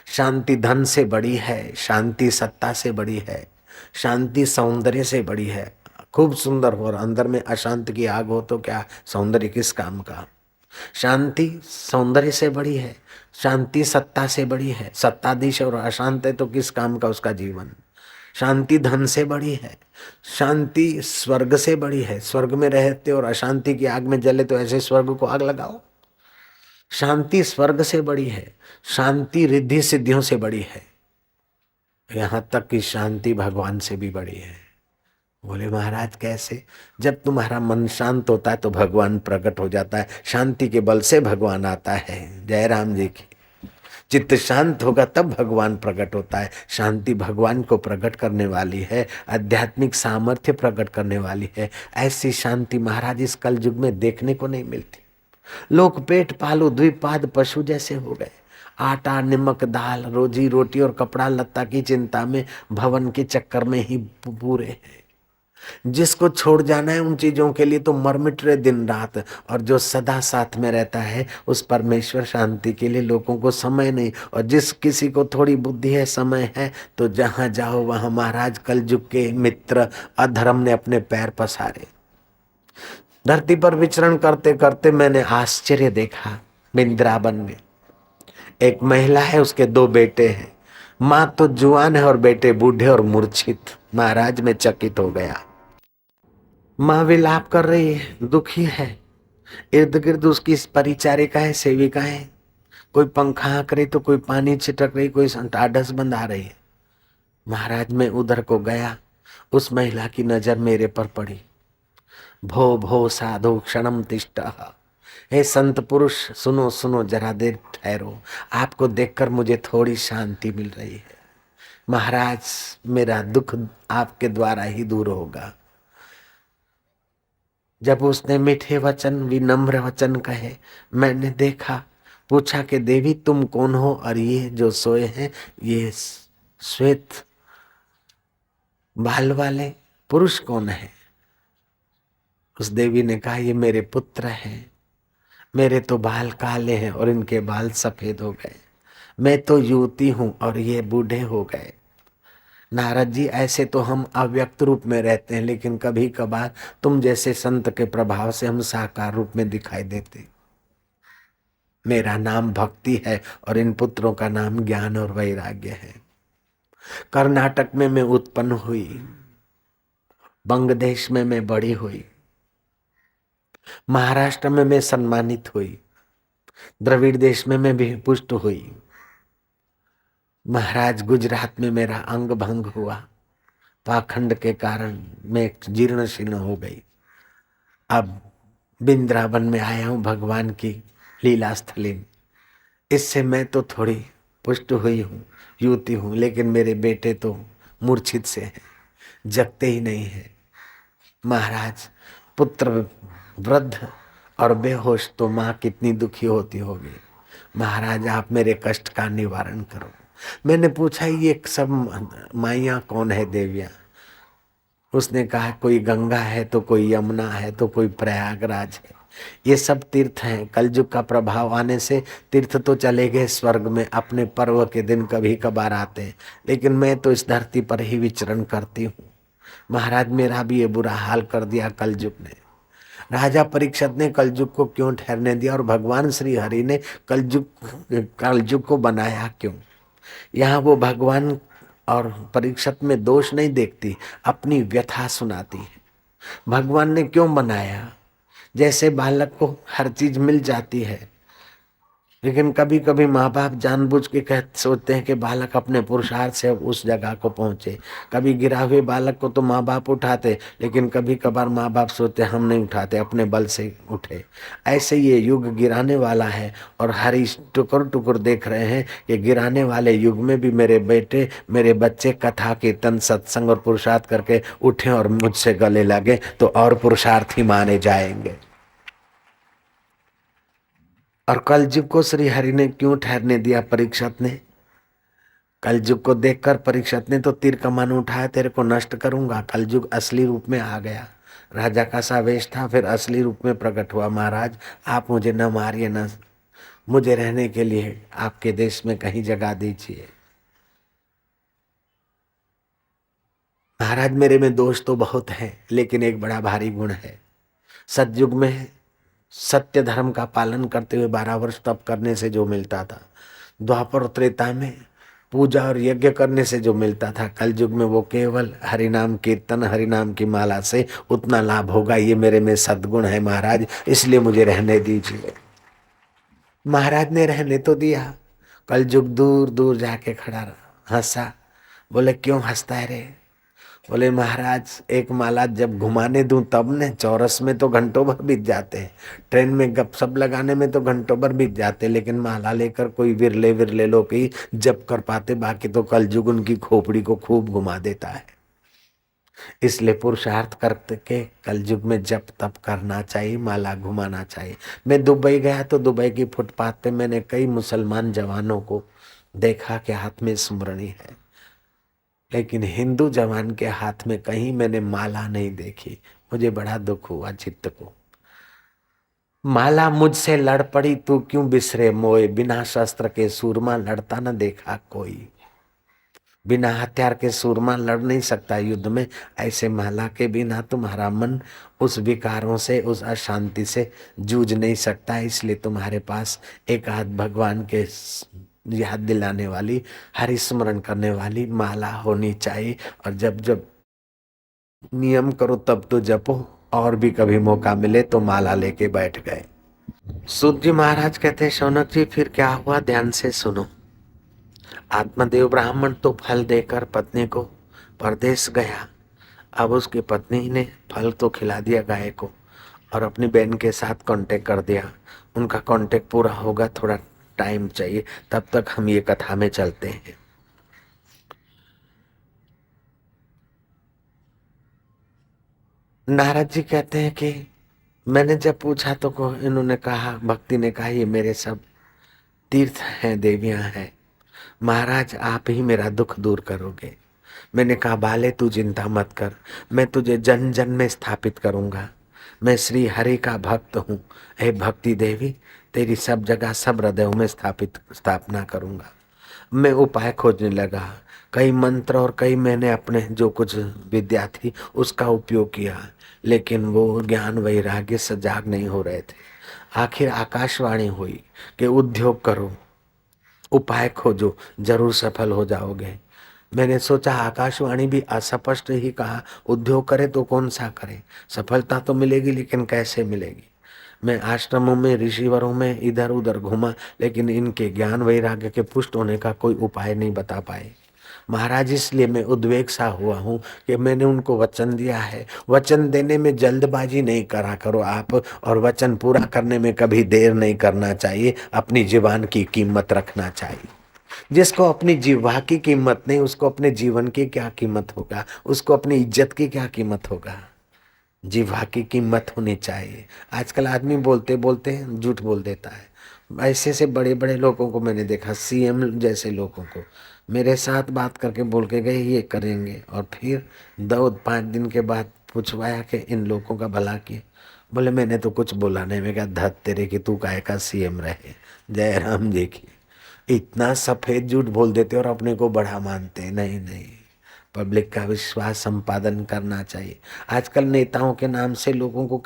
A: शांति धन से बड़ी है, शांति सत्ता से बड़ी है, शांति सौंदर्य से बड़ी है। खूब सुंदर हो और अंदर में अशांत की आग हो तो क्या सौंदर्य किस काम का। शांति सौंदर्य से बड़ी है, शांति सत्ता से बड़ी है। सत्ताधीश और अशांत है तो किस काम का उसका जीवन। शांति धन से बड़ी है, शांति स्वर्ग से बड़ी है। स्वर्ग में रहते और अशांति की आग में जले तो ऐसे स्वर्ग को आग लगाओ। शांति स्वर्ग से बड़ी है, शांति रिद्धि सिद्धियों से बड़ी है, यहाँ तक कि शांति भगवान से भी बड़ी है। बोले महाराज कैसे? जब तुम्हारा मन शांत होता है तो भगवान प्रकट हो जाता है, शांति के बल से भगवान आता है। जय राम जी की। चित्त शांत होगा तब भगवान प्रकट होता है। शांति भगवान को प्रकट करने वाली है, आध्यात्मिक सामर्थ्य प्रकट करने वाली है। ऐसी शांति महाराज इस कल युग में देखने को नहीं मिलती। लोग पेट पालू द्विपाद पशु जैसे हो गए। आटा नमक दाल रोजी रोटी और कपड़ा लत्ता की चिंता में, भवन के चक्कर में ही पूरे हैं। जिसको छोड़ जाना है उन चीजों के लिए तो मरमिट रहे दिन रात, और जो सदा साथ में रहता है उस परमेश्वर शांति के लिए लोगों को समय नहीं। और जिस किसी को थोड़ी बुद्धि है, समय है, तो जहां जाओ वहां महाराज कलयुग के मित्र अधर्म ने अपने पैर पसारे। धरती पर विचरण करते करते मैंने आश्चर्य देखा। वृंदावन में एक महिला है, उसके 2 बेटे हैं। माँ तो जुआन है और बेटे बूढ़े और मूर्छित। महाराज में चकित हो गया। माँ विलाप कर रही है, दुखी है। इर्द गिर्द उसकी परिचारिकाएं सेविकाएं, कोई पंखा हाँक रही तो कोई पानी छिटक रही, कोई ढाढस बंधा रही है। महाराज में उधर को गया, उस महिला की नजर मेरे पर पड़ी। भो भो साधु क्षणम तिष्ठः। हे संत पुरुष सुनो सुनो, जरा देर ठहरो, आपको देखकर मुझे थोड़ी शांति मिल रही है। महाराज मेरा दुख आपके द्वारा ही दूर होगा। जब उसने मीठे वचन विनम्र वचन कहे, मैंने देखा, पूछा कि देवी तुम कौन हो, और ये जो सोए हैं ये श्वेत बाल वाले पुरुष कौन है। उस देवी ने कहा ये मेरे पुत्र हैं। मेरे तो बाल काले हैं और इनके बाल सफेद हो गए। मैं तो युवती हूं और ये बूढ़े हो गए। नारद जी ऐसे तो हम अव्यक्त रूप में रहते हैं, लेकिन कभी कभार तुम जैसे संत के प्रभाव से हम साकार रूप में दिखाई देते। मेरा नाम भक्ति है और इन पुत्रों का नाम ज्ञान और वैराग्य है। कर्नाटक में मैं उत्पन्न हुई, बंगदेश में मैं बड़ी हुई, महाराष्ट्र में मैं सम्मानित हुई, द्रविड़ देश में मैं भी पुष्ट हुई। महाराज गुजरात में मेरा अंग भंग हुआ, पाखंड के कारण मैं जीर्ण शीर्ण हो गई। अब वृंदावन में आया हूं भगवान की लीला स्थली। इससे मैं तो थोड़ी पुष्ट हुई हूँ, युवती हूँ, लेकिन मेरे बेटे तो मूर्छित से हैं, जगते ही नहीं है। महाराज पुत्र वृद्ध और बेहोश तो माँ कितनी दुखी होती होगी। महाराज आप मेरे कष्ट का निवारण करो। मैंने पूछा ये सब माइयाँ कौन है देवियाँ। उसने कहा कोई गंगा है तो कोई यमुना है तो कोई प्रयागराज है। ये सब तीर्थ हैं। कलयुग का प्रभाव आने से तीर्थ तो चले गए स्वर्ग में, अपने पर्व के दिन कभी कभार आते हैं, लेकिन मैं तो इस धरती पर ही विचरण करती हूँ। महाराज मेरा भी ये बुरा हाल कर दिया कलयुग ने। राजा परीक्षित ने कलयुग को क्यों ठहरने दिया और भगवान श्री हरि ने कलयुग को बनाया क्यों। यहाँ वो भगवान और परीक्षित में दोष नहीं देखती, अपनी व्यथा सुनाती है। भगवान ने क्यों बनाया। जैसे बालक को हर चीज मिल जाती है, लेकिन कभी कभी माँ बाप जानबूझ के सोचते हैं कि बालक अपने पुरुषार्थ से उस जगह को पहुंचे। कभी गिरा हुए बालक को तो माँ बाप उठाते, लेकिन कभी कभार माँ बाप सोचते हम नहीं उठाते, अपने बल से उठे। ऐसे ये युग गिराने वाला है और हरी टुकुर टुकुर देख रहे हैं कि गिराने वाले युग में भी मेरे बेटे मेरे बच्चे कथा कीर्तन सत्संग और पुरुषार्थ करके उठे और मुझसे गले लगे तो और पुरुषार्थी माने जाएंगे। और कलयुग को श्री हरि ने क्यों ठहरने दिया परीक्षित ने। कलयुग को देखकर परीक्षित ने तो तीर कमान उठाया, तेरे को नष्ट करूंगा। कलयुग असली रूप में आ गया, राजा का सा वेश था, फिर असली रूप में प्रकट हुआ। महाराज आप मुझे न मारिए, न मुझे रहने के लिए आपके देश में कहीं जगह दीजिए। महाराज मेरे में दोष तो बहुत है, लेकिन एक बड़ा भारी गुण है। सतयुग में सत्य धर्म का पालन करते हुए 12 वर्ष तप करने से जो मिलता था, द्वापर त्रेता में पूजा और यज्ञ करने से जो मिलता था, कलयुग में वो केवल हरिनाम कीर्तन हरिनाम की माला से उतना लाभ होगा। ये मेरे में सद्गुण है महाराज, इसलिए मुझे रहने दीजिए। महाराज ने रहने तो दिया। कलयुग दूर दूर जाके खड़ा हंसा, बोले क्यों हंसता है रे। बोले महाराज एक माला जब घुमाने दूं तब ने, चौरस में तो घंटों भर बीत जाते हैं, ट्रेन में गपशप लगाने में तो घंटों भर बीत जाते, लेकिन माला लेकर कोई विरले विरले लोग ही जप कर पाते, बाकी तो कलयुग उनकी खोपड़ी को खूब घुमा देता है। इसलिए पुरुषार्थ करके कलयुग में जप तप करना चाहिए, माला घुमाना चाहिए। मैं दुबई गया तो दुबई की फुटपाथ पे मैंने कई मुसलमान जवानों को देखा कि हाथ में स्मरणी है, लेकिन हिंदू जवान के हाथ में कहीं मैंने माला नहीं देखी। मुझे बड़ा दुख हुआ चित्त को। माला मुझसे लड़ पड़ी तू क्यों बिसरे मोए, बिना शस्त्र के सूरमा लड़ता न देखा कोई। बिना हथियार के सूरमा लड़ नहीं सकता युद्ध में, ऐसे माला के बिना तुम्हारा मन उस विकारों से, उस अशांति से जूझ नहीं सकता। इसलिए तुम्हारे पास एक हाथ भगवान के याद दिलाने वाली, हरि स्मरण करने वाली माला होनी चाहिए। और जब जब नियम करो तब तो जपो, और भी कभी मौका मिले तो माला लेके बैठ गए। सूत जी महाराज कहते हैं शौनक जी फिर क्या हुआ, ध्यान से सुनो। आत्मदेव ब्राह्मण तो फल देकर पत्नी को परदेश गया। अब उसकी पत्नी ने फल तो खिला दिया गाय को और अपनी बहन के साथ कांटेक्ट कर दिया। उनका कांटेक्ट पूरा होगा, थोड़ा टाइम चाहिए, तब तक हम ये कथा में चलते हैं। नारद जी कहते हैं कि मैंने जब पूछा तो इन्होंने कहा, भक्ति ने कहा ये मेरे सब तीर्थ हैं, देवियां हैं, महाराज आप ही मेरा दुख दूर करोगे। मैंने कहा बाले तू चिंता मत कर, मैं तुझे जन जन में स्थापित करूंगा। मैं श्री हरि का भक्त हूँ, हे भक्ति देवी तेरी सब जगह सब हृदयों में स्थापना करूंगा। मैं उपाय खोजने लगा, कई मंत्र और कई मैंने अपने जो कुछ विद्या थी उसका उपयोग किया, लेकिन वो ज्ञान वैराग्य सजाग नहीं हो रहे थे। आखिर आकाशवाणी हुई कि उद्योग करो, उपाय खोजो, जरूर सफल हो जाओगे। मैंने सोचा आकाशवाणी भी अस्पष्ट ही कहा, उद्योग करे तो कौन सा करे, सफलता तो मिलेगी लेकिन कैसे मिलेगी। मैं आश्रमों में ऋषिवरों में इधर उधर घूमा, लेकिन इनके ज्ञान वैराग्य के पुष्ट होने का कोई उपाय नहीं बता पाए। महाराज इसलिए मैं उद्वेग सा हुआ हूँ कि मैंने उनको वचन दिया है, वचन देने में जल्दबाजी नहीं करा करो आप, और वचन पूरा करने में कभी देर नहीं करना चाहिए। अपनी जीवन की कीमत रखना चाहिए। जिसको अपनी जीवा की कीमत नहीं, उसको अपने जीवन की क्या कीमत होगा, उसको अपनी इज्जत की क्या कीमत होगा। जीवा की कीमत होनी चाहिए। आजकल आदमी बोलते बोलते झूठ बोल देता है। ऐसे से बड़े बड़े लोगों को मैंने देखा, सीएम जैसे लोगों को मेरे साथ बात करके बोल के गए ये करेंगे, और फिर 2-5 दिन के बाद पूछवाया कि इन लोगों का भला किए। बोले मैंने तो कुछ बोला नहीं। मैं क्या धत तेरे की, तू काहे का सीएम रहे। जय राम जी की। इतना सफेद झूठ बोल देते और अपने को बड़ा मानते। नहीं नहीं, पब्लिक का विश्वास संपादन करना चाहिए। आजकल नेताओं के नाम से लोगों को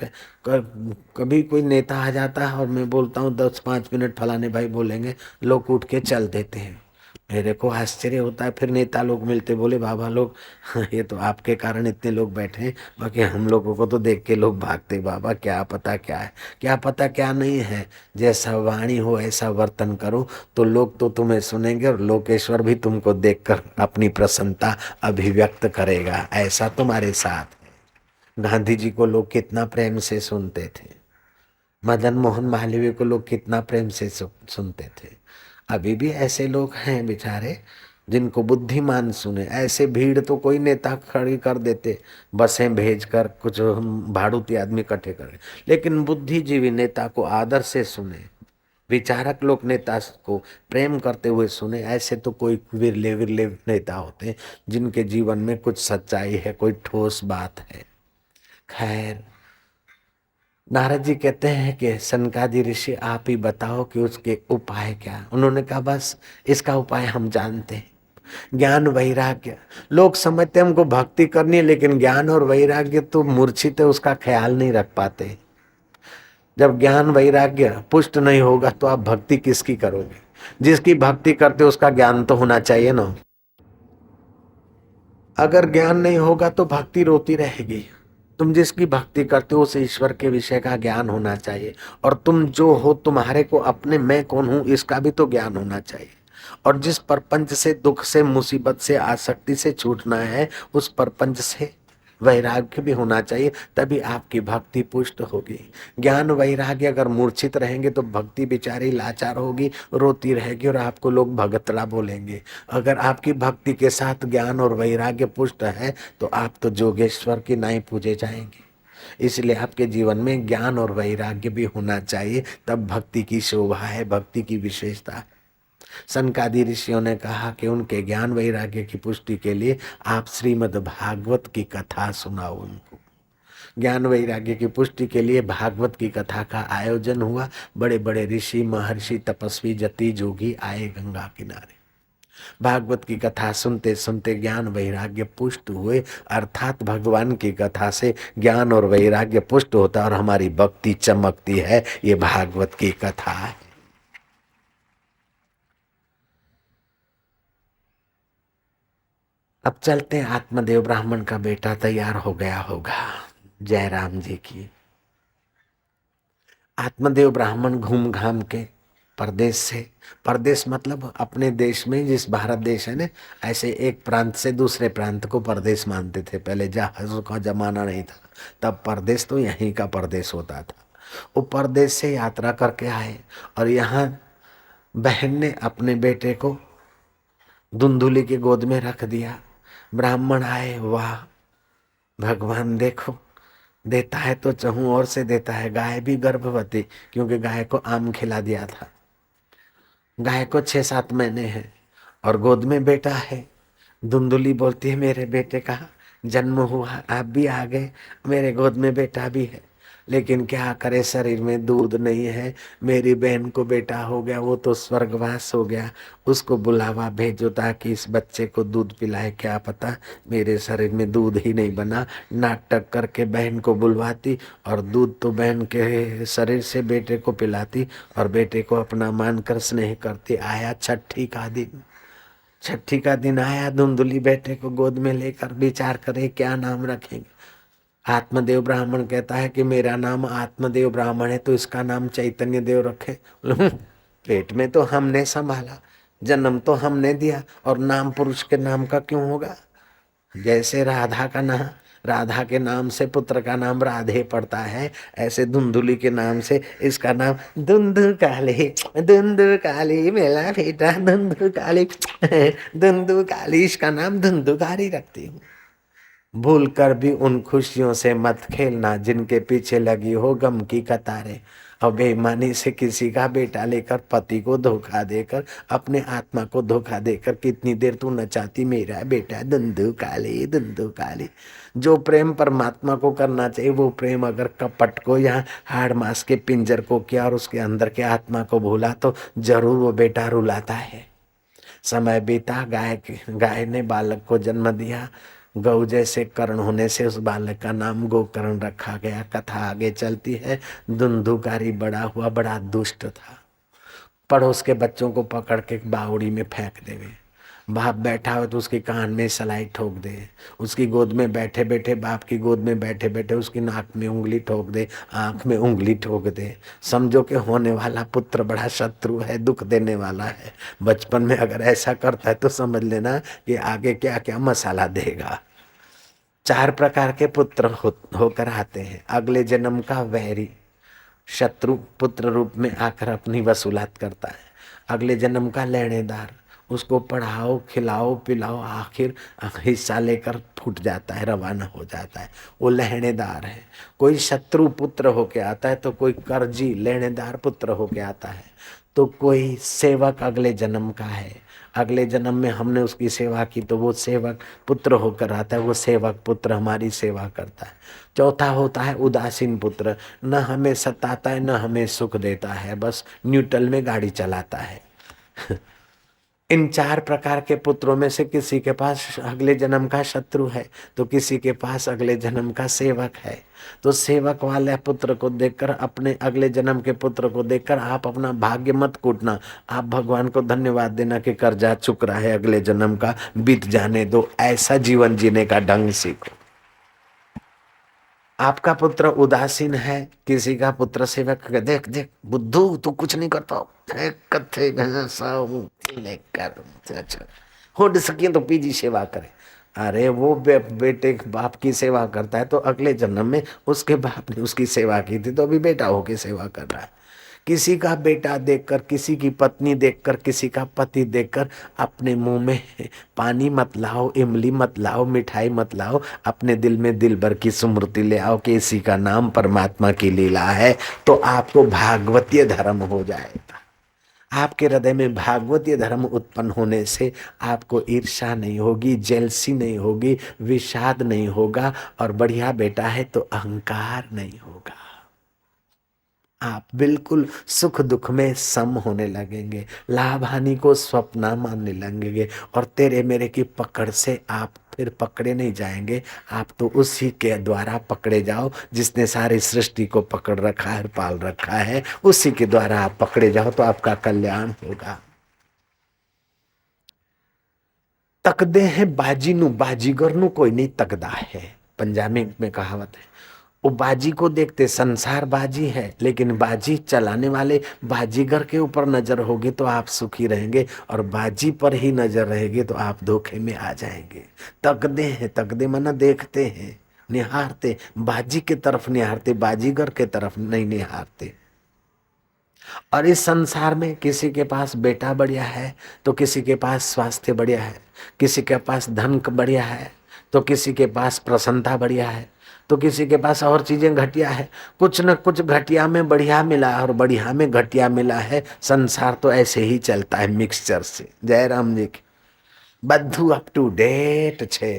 A: कभी कोई नेता आ जाता है और मैं बोलता हूँ 10-5 मिनट फलाने भाई बोलेंगे, लोग उठ के चल देते हैं। मेरे को आश्चर्य होता है। फिर नेता लोग मिलते, बोले बाबा लोग ये तो आपके कारण इतने लोग बैठे हैं, बाकी हम लोगों को तो देख के लोग भागते। बाबा क्या पता क्या है, क्या पता क्या नहीं है। जैसा वाणी हो ऐसा वर्तन करो तो लोग तो तुम्हें सुनेंगे, और लोकेश्वर भी तुमको देखकर अपनी प्रसन्नता अभिव्यक्त करेगा। ऐसा तुम्हारे साथ है। गांधी जी को लोग कितना प्रेम से सुनते थे, मदन मोहन मालवीय को लोग कितना प्रेम से सुनते थे। अभी भी ऐसे लोग हैं बेचारे जिनको बुद्धिमान सुने। ऐसे भीड़ तो कोई नेता खड़ी कर देते, बसें भेजकर कुछ भाड़ूती आदमी इकट्ठे कर, लेकिन बुद्धिजीवी नेता को आदर से सुने, विचारक लोग नेता को प्रेम करते हुए सुने। ऐसे तो कोई विरले विरले नेता होते हैं जिनके जीवन में कुछ सच्चाई है, कोई ठोस बात है। खैर नारद जी कहते हैं कि सनकादि ऋषि आप ही बताओ कि उसके उपाय क्या। उन्होंने कहा बस इसका उपाय हम जानते हैं, ज्ञान वैराग्य। लोग समझते हैं हमको भक्ति करनी है, लेकिन ज्ञान और वैराग्य तो मूर्छित है, उसका ख्याल नहीं रख पाते। जब ज्ञान वैराग्य पुष्ट नहीं होगा तो आप भक्ति किसकी करोगे। जिसकी भक्ति करते उसका ज्ञान तो होना चाहिए ना। अगर ज्ञान नहीं होगा तो भक्ति रोती रहेगी। तुम जिसकी भक्ति करते हो उस ईश्वर के विषय का ज्ञान होना चाहिए, और तुम जो हो तुम्हारे को अपने मैं कौन हूं इसका भी तो ज्ञान होना चाहिए। और जिस परपंच से, दुख से, मुसीबत से, आसक्ति से छूटना है, उस परपंच से वैराग्य भी होना चाहिए, तभी आपकी भक्ति पुष्ट होगी। ज्ञान वैराग्य अगर मूर्छित रहेंगे तो भक्ति बेचारी लाचार होगी, रोती रहेगी और आपको लोग भगतड़ा बोलेंगे। अगर आपकी भक्ति के साथ ज्ञान और वैराग्य पुष्ट है तो आप तो जोगेश्वर की नाई पूजे जाएंगे। इसलिए आपके जीवन में ज्ञान और वैराग्य भी होना चाहिए, तब भक्ति की शोभा है, भक्ति की विशेषता है। सनकादि ऋषियों ने कहा कि उनके ज्ञान वैराग्य की पुष्टि के लिए आप श्रीमद् भागवत की कथा सुनाओ उनको। ज्ञान वैराग्य की पुष्टि के लिए भागवत की कथा का आयोजन हुआ। बड़े बड़े ऋषि, महर्षि, तपस्वी, जति, जोगी आए गंगा किनारे। भागवत की कथा सुनते सुनते ज्ञान वैराग्य पुष्ट हुए, अर्थात भगवान की कथा से ज्ञान और वैराग्य पुष्ट होता और हमारी भक्ति चमकती है। ये भागवत की कथा है। अब चलते, आत्मदेव ब्राह्मण का बेटा तैयार हो गया होगा। जय राम जी की। आत्मदेव ब्राह्मण घूम घाम के परदेश से, परदेश मतलब अपने देश में, जिस भारत देश है ना, ऐसे एक प्रांत से दूसरे प्रांत को परदेश मानते थे। पहले जहाज़ों का जमाना नहीं था, तब परदेश तो यहीं का परदेश होता था। वो परदेश से यात्रा करके आए और यहाँ बहन ने अपने बेटे को धुंधुली की गोद में रख दिया। ब्राह्मण आए, वाह भगवान देखो, देता है तो चहु और से देता है। गाय भी गर्भवती, क्योंकि गाय को आम खिला दिया था। गाय को 6-7 महीने हैं और गोद में बेटा है। धुंधुली बोलती है, मेरे बेटे का जन्म हुआ, आप भी आ गए, मेरे गोद में बेटा भी है, लेकिन क्या करे, शरीर में दूध नहीं है। मेरी बहन को बेटा हो गया, वो तो स्वर्गवास हो गया, उसको बुलावा भेजो ताकि इस बच्चे को दूध पिलाए। क्या पता मेरे शरीर में दूध ही नहीं बना। नाटक करके बहन को बुलवाती और दूध तो बहन के शरीर से बेटे को पिलाती और बेटे को अपना मानकर स्नेह करती। आया छठी का दिन, छठी का दिन आया। धुंधुली बेटे को गोद में लेकर विचार करे क्या नाम रखेंगे। आत्मदेव ब्राह्मण कहता है कि मेरा नाम आत्मदेव ब्राह्मण है तो इसका नाम चैतन्य देव रखे। पेट में तो हमने संभाला, जन्म तो हमने दिया, और नाम पुरुष के नाम का क्यों होगा। जैसे राधा का नाम, राधा के नाम से पुत्र का नाम राधे पड़ता है, ऐसे धुंधुली के नाम से इसका नाम धुंधु काली मेला बेटा धुंधु काली, इसका नाम धुंधुकारी रखती हूँ। भूल कर भी उन खुशियों से मत खेलना जिनके पीछे लगी हो गम की कतारें। और बेईमानी से किसी का बेटा लेकर पति को धोखा देकर, अपने आत्मा को धोखा देकर कितनी देर तू नचाती मेरा बेटा धुंधु काली। जो प्रेम परमात्मा को करना चाहिए वो प्रेम अगर कपट को या हाड़ मांस के पिंजर को किया और उसके अंदर के आत्मा को भूला तो जरूर वो बेटा रुलाता है। समय बीता, गाय ने बालक को जन्म दिया। गौ जैसे कर्ण होने से उस बालक का नाम गोकर्ण रखा गया। कथा आगे चलती है। धुंधुकारी बड़ा हुआ, बड़ा दुष्ट था। पड़ोस के बच्चों को पकड़ के बावड़ी में फेंक देवे। बाप बैठा हो तो उसके कान में सलाई ठोक दे। उसकी गोद में बैठे बैठे, बाप की गोद में बैठे बैठे उसकी नाक में उंगली ठोक दे, आंख में उंगली ठोक दे। समझो कि होने वाला पुत्र बड़ा शत्रु है, दुख देने वाला है। बचपन में अगर ऐसा करता है तो समझ लेना कि आगे क्या क्या मसाला देगा। 4 प्रकार के पुत्र होकर आते हैं। अगले जन्म का वैरी, शत्रु पुत्र रूप में आकर अपनी वसूलात करता है। अगले जन्म का लेनेदार, उसको पढ़ाओ खिलाओ पिलाओ, आखिर हिस्सा लेकर फूट जाता है, रवाना हो जाता है, वो लेनेदार है। कोई शत्रु पुत्र होके आता है तो कोई कर्जी लेनेदार पुत्र होके आता है, तो कोई सेवक अगले जन्म का है। अगले जन्म में हमने उसकी सेवा की तो वो सेवक पुत्र होकर आता है, वो सेवक पुत्र हमारी सेवा करता है। चौथा होता है उदासीन पुत्र, न हमें सताता है न हमें सुख देता है, बस न्यूट्रल में गाड़ी चलाता है। इन 4 प्रकार के पुत्रों में से किसी के पास अगले जन्म का शत्रु है तो किसी के पास अगले जन्म का सेवक है। तो सेवक वाले पुत्र को देखकर, अपने अगले जन्म के पुत्र को देखकर आप अपना भाग्य मत कूटना। आप भगवान को धन्यवाद देना कि कर्जा चुक रहा है, अगले जन्म का बीत जाने दो। ऐसा जीवन जीने का ढंग सीखो। आपका पुत्र उदासीन है, किसी का पुत्र सेवक, देख देख बुद्धू तू कुछ नहीं करता, कथे लेकर हो सके तो पीजी सेवा करे। अरे वो बेटे बाप की सेवा करता है तो अगले जन्म में उसके बाप ने उसकी सेवा की थी तो अभी बेटा होके सेवा कर रहा है। किसी का बेटा देखकर, किसी की पत्नी देखकर, किसी का पति देखकर अपने मुंह में पानी मत लाओ, इमली मत लाओ, मिठाई मत लाओ, अपने दिल में दिल भर की स्मृति ले आओ कि इसी का नाम परमात्मा की लीला है, तो आपको भागवतीय धर्म हो जाएगा। आपके हृदय में भागवतीय धर्म उत्पन्न होने से आपको ईर्ष्या नहीं होगी, जेलसी नहीं होगी, विषाद नहीं होगा, और बढ़िया बेटा है तो अहंकार नहीं होगा। आप बिल्कुल सुख दुख में सम होने लगेंगे, लाभ हानि को स्वप्न मानने लगेंगे, और तेरे मेरे की पकड़ से आप फिर पकड़े नहीं जाएंगे। आप तो उसी के द्वारा पकड़े जाओ जिसने सारी सृष्टि को पकड़ रखा है, पाल रखा है, उसी के द्वारा आप पकड़े जाओ तो आपका कल्याण होगा। तकदे हैं बाजी नु, बाजीगर नु कोई नहीं तकदा है। पंजाबी में कहावत है। वो बाजी को देखते, संसार बाजी है, लेकिन बाजी चलाने वाले बाजीगर के ऊपर नजर होगी तो आप सुखी रहेंगे, और बाजी पर ही नजर रहेगी तो आप धोखे में आ जाएंगे। तकदे हैं, तकदे माना देखते हैं, निहारते, बाजी की तरफ निहारते, बाजीगर के तरफ नहीं निहारते। और इस संसार में किसी के पास बेटा बढ़िया है तो किसी के पास स्वास्थ्य बढ़िया है, किसी के पास धन बढ़िया है तो किसी के पास प्रसन्नता बढ़िया है, तो किसी के पास और चीजें घटिया है। कुछ न कुछ घटिया में बढ़िया मिला है और बढ़िया में घटिया मिला है। संसार तो ऐसे ही चलता है मिक्सचर से। जयराम जी की बद्धू अप टू डेट छे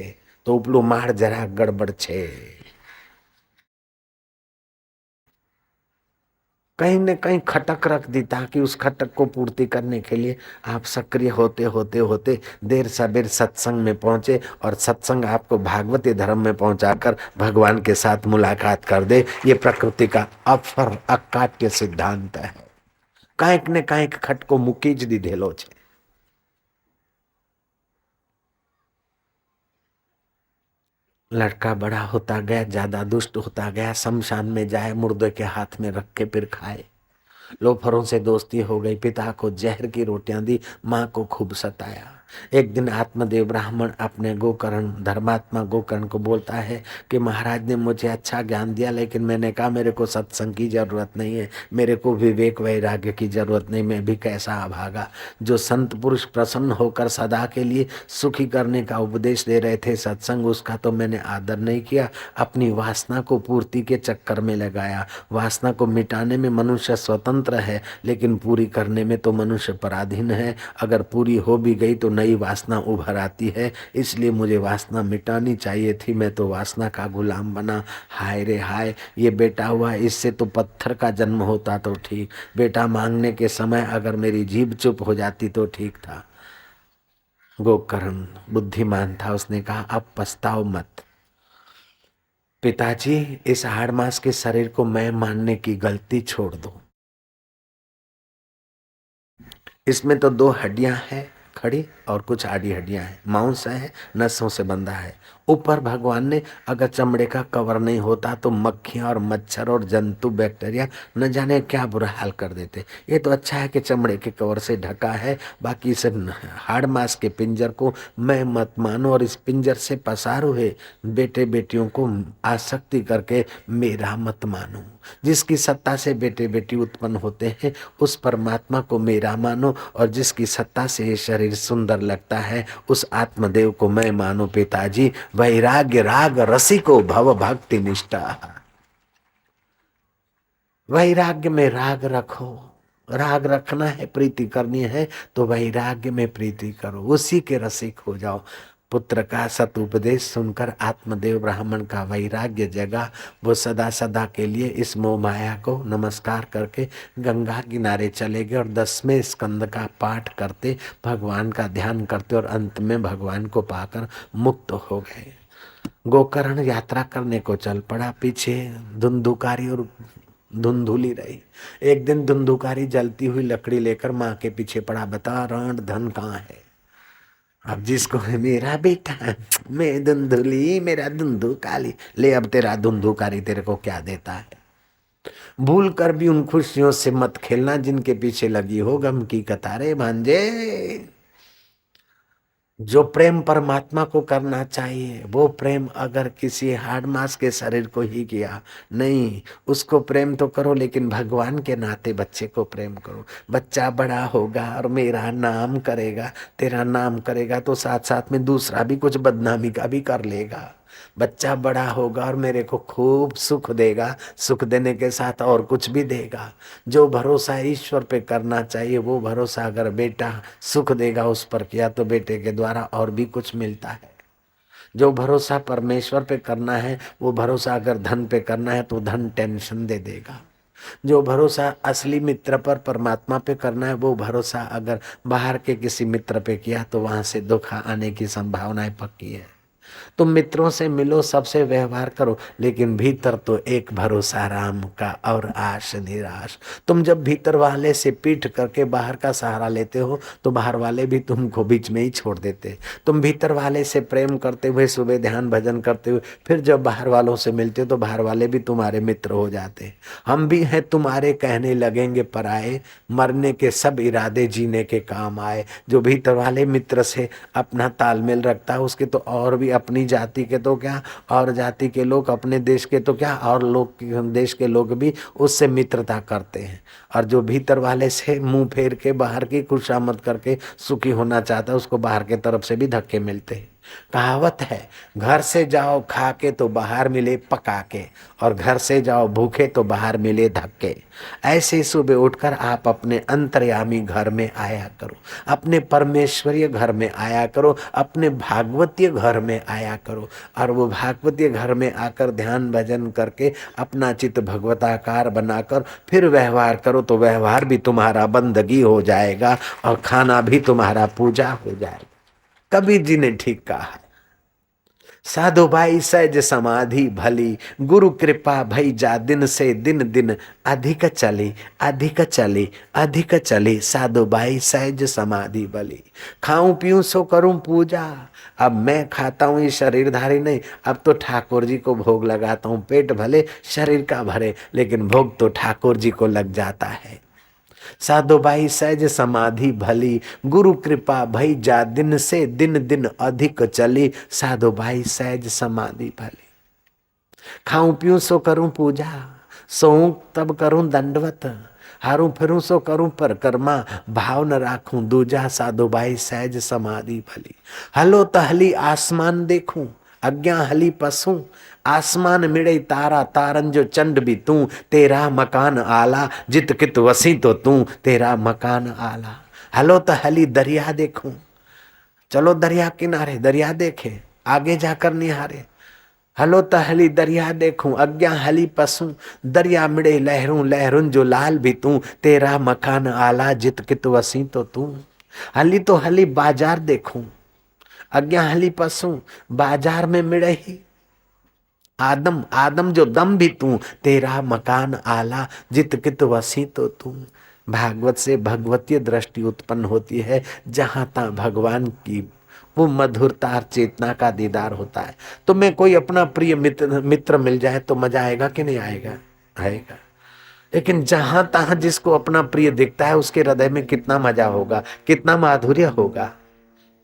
A: तो उपलू मार जरा गड़बड़ छे। कहीं न कहीं खटक रख दी ताकि उस खटक को पूर्ति करने के लिए आप सक्रिय होते होते होते देर सबेर सत्संग में पहुंचे, और सत्संग आपको भागवती धर्म में पहुंचाकर भगवान के साथ मुलाकात कर दे। ये प्रकृति का अफर अकाट्य सिद्धांत है। कांक ने कांक खटको मूकी ज दीधेलो छे। लड़का बड़ा होता गया, ज्यादा दुष्ट होता गया, शमशान में जाए, मुर्दे के हाथ में रख के फिर खाए। लोफरों से दोस्ती हो गई, पिता को जहर की रोटियां दी, माँ को खूब सताया। एक दिन आत्मदेव ब्राह्मण अपने गोकर्ण, धर्मात्मा गोकर्ण को बोलता है कि महाराज ने मुझे अच्छा ज्ञान दिया, लेकिन मैंने कहा मेरे को सत्संग की जरूरत नहीं है, मेरे को विवेक वैराग्य की जरूरत नहीं, मैं भी कैसा अभागा। जो संत पुरुष प्रसन्न होकर सदा के लिए सुखी करने का उपदेश दे रहे थे सत्संग, उसका तो मैंने आदर नहीं किया, अपनी वासना को पूर्ति के चक्कर में लगाया। वासना को मिटाने में मनुष्य स्वतंत्र है, लेकिन पूरी करने में तो मनुष्य पराधीन है। अगर पूरी हो भी गई तो नई वासना उभर आती है, इसलिए मुझे वासना मिटानी चाहिए थी, मैं तो वासना का गुलाम बना। हाय रे हाय, ये बेटा हुआ, इससे तो पत्थर का जन्म होता तो ठीक। बेटा मांगने के समय अगर मेरी जीभ चुप हो जाती तो ठीक था। गोकर्ण बुद्धिमान था, उसने कहा अब पछताओ मत पिताजी, इस हाड़ मास के शरीर को मैं मानने की गलती छोड़ दो। इसमें तो दो हड्डियां हैं खड़ी और कुछ आड़ी हड्डियां हैं, मांस है, नसों से बंधा है। ऊपर भगवान ने अगर चमड़े का कवर नहीं होता तो मक्खियां और मच्छर और जंतु बैक्टीरिया न जाने क्या बुरा हाल कर देते। ये तो अच्छा है कि चमड़े के कवर से ढका है, बाकी इस हाड़ मांस के पिंजर को मैं मत मानो, और इस पिंजर से पसार हुए बेटे बेटियों को आसक्ति करके मेरा मत मानो। जिसकी सत्ता से बेटे बेटी उत्पन्न होते हैं उस परमात्मा को मेरा मानो, और जिसकी सत्ता से ये शरीर सुंदर लगता है उस आत्मदेव को मैं मानो। पिताजी, वैराग्य राग रसिको भव भक्ति निष्ठा। वैराग्य में राग रखो, राग रखना है, प्रीति करनी है तो वैराग्य में प्रीति करो, उसी के रसिक हो जाओ। पुत्र का सत उपदेश सुनकर आत्मदेव ब्राह्मण का वैराग्य जगा। वो सदा सदा के लिए इस मोह माया को नमस्कार करके गंगा किनारे चले गए और 10वें स्कंद का पाठ करते, भगवान का ध्यान करते, और अंत में भगवान को पाकर मुक्त हो गए। गोकर्ण यात्रा करने को चल पड़ा, पीछे धुंधुकारी और धुंधुली रही। एक दिन धुंधुकारी जलती हुई लकड़ी लेकर माँ के पीछे पड़ा, बता राण धन कहाँ है। अब जिसको है मेरा बेटा, मैं धुंधुली, मेरा धुंधु काली, ले अब तेरा धुंधुकारी तेरे को क्या देता है। भूल कर भी उन खुशियों से मत खेलना जिनके पीछे लगी हो गम की कतारे भांजे। जो प्रेम परमात्मा को करना चाहिए वो प्रेम अगर किसी हाड़ मास के शरीर को ही किया, नहीं, उसको प्रेम तो करो लेकिन भगवान के नाते बच्चे को प्रेम करो। बच्चा बड़ा होगा और मेरा नाम करेगा, तेरा नाम करेगा तो साथ साथ में दूसरा भी कुछ बदनामी का भी कर लेगा। बच्चा बड़ा होगा और मेरे को खूब सुख देगा, सुख देने के साथ और कुछ भी देगा। जो भरोसा ईश्वर पे करना चाहिए वो भरोसा अगर बेटा सुख देगा उस पर किया तो बेटे के द्वारा और भी कुछ मिलता है। जो भरोसा परमेश्वर पे करना है वो भरोसा अगर धन पे करना है तो धन टेंशन दे देगा। जो भरोसा असली मित्र पर परमात्मा पे करना है वो भरोसा अगर बाहर के किसी मित्र पे किया तो वहां से दुख आने की संभावनाएं पक्की है। तुम मित्रों से मिलो, सबसे व्यवहार करो, लेकिन भीतर तो एक भरोसा राम का और आश निराश। तुम जब भीतर वाले से पीठ करके बाहर का सहारा लेते हो तो बाहर वाले भी तुमको बीच में ही छोड़ देते। तुम भीतर वाले से प्रेम करते हुए सुबह ध्यान भजन करते हुए फिर जब बाहर वालों से मिलते हो तो बाहर वाले भी तुम्हारे मित्र हो जाते। हम भी हैं तुम्हारे कहने लगेंगे पराए, मरने के सब इरादे जीने के काम आए। जो भीतर वाले मित्र से अपना तालमेल रखता है उसके तो और भी अपनी जाति के तो क्या, और जाति के लोग अपने देश के तो क्या, और लोग देश के लोग भी उससे मित्रता करते हैं। और जो भीतर वाले से मुंह फेर के बाहर की खुशामद करके सुखी होना चाहता है उसको बाहर के तरफ से भी धक्के मिलते हैं। कहावत है, घर से जाओ खा के तो बाहर मिले पका के, और घर से जाओ भूखे तो बाहर मिले धक्के। ऐसे सुबह उठकर आप अपने अंतर्यामी घर में आया करो, अपने परमेश्वरीय घर में आया करो, अपने भागवतीय घर में आया करो। और वो भागवतीय घर में आकर ध्यान भजन करके अपना चित्त भगवताकार बनाकर फिर व्यवहार करो तो व्यवहार भी तुम्हारा बंदगी हो जाएगा और खाना भी तुम्हारा पूजा हो जाएगा। कबीर जी ने ठीक कहा है, साधु भाई सहज समाधि भली, गुरु कृपा भई जा दिन से दिन दिन अधिक चली, अधिक चली, अधिक चली, साधु भाई सहज समाधि भली। खाऊं पीऊं सो करूं पूजा, अब मैं खाता हूं ये शरीरधारी नहीं, अब तो ठाकुर जी को भोग लगाता हूं। पेट भले शरीर का भरे लेकिन भोग तो ठाकुर जी को लग जाता है। साधु भाई सहज समाधि भली, गुरु कृपा भई जा दिन से दिन दिन अधिक चली, साधु भाई सहज समाधि भली। खाऊं पीऊं सो करूं पूजा, सोऊं तब करूं दंडवत, हारूं फिरूं सो करूं परिक्रमा, भाव न राखूं दूजा, साधु भाई सहज समाधि भली। हलो तहली आसमान देखूं, अज्ञा हली पसू, आसमान मिड़े तारा तारन जो चंड भी तू, तेरा मकान आला जित कित वसी तो तू, तेरा मकान आला। हलो तो हली दरिया देखूं, चलो दरिया किनारे दरिया देखे, आगे जाकर निहारे। हलो तो हली दरिया देखूं, अज्ञा हली पसू, दरिया मिड़े लहरूं लहरूं जो लाल भी तू, तेरा मकान आला जित कित वसी तो तू। हली तो हली बाजार देखूं, अज्ञा हली पसू, बाजार में मिड़े ही आदम आदम जो दम भी तू, तेरा मकान आला जित कित वसी तो तू। भागवत से भगवतीय दृष्टि उत्पन्न होती है, जहां तहाँ भगवान की वो मधुरता और चेतना का दीदार होता है। तो मैं कोई अपना प्रिय मित्र मिल जाए तो मजा आएगा कि नहीं आएगा? आएगा। लेकिन जहां तहाँ जिसको अपना प्रिय दिखता है उसके हृदय में कितना मजा होगा, कितना माधुर्य होगा।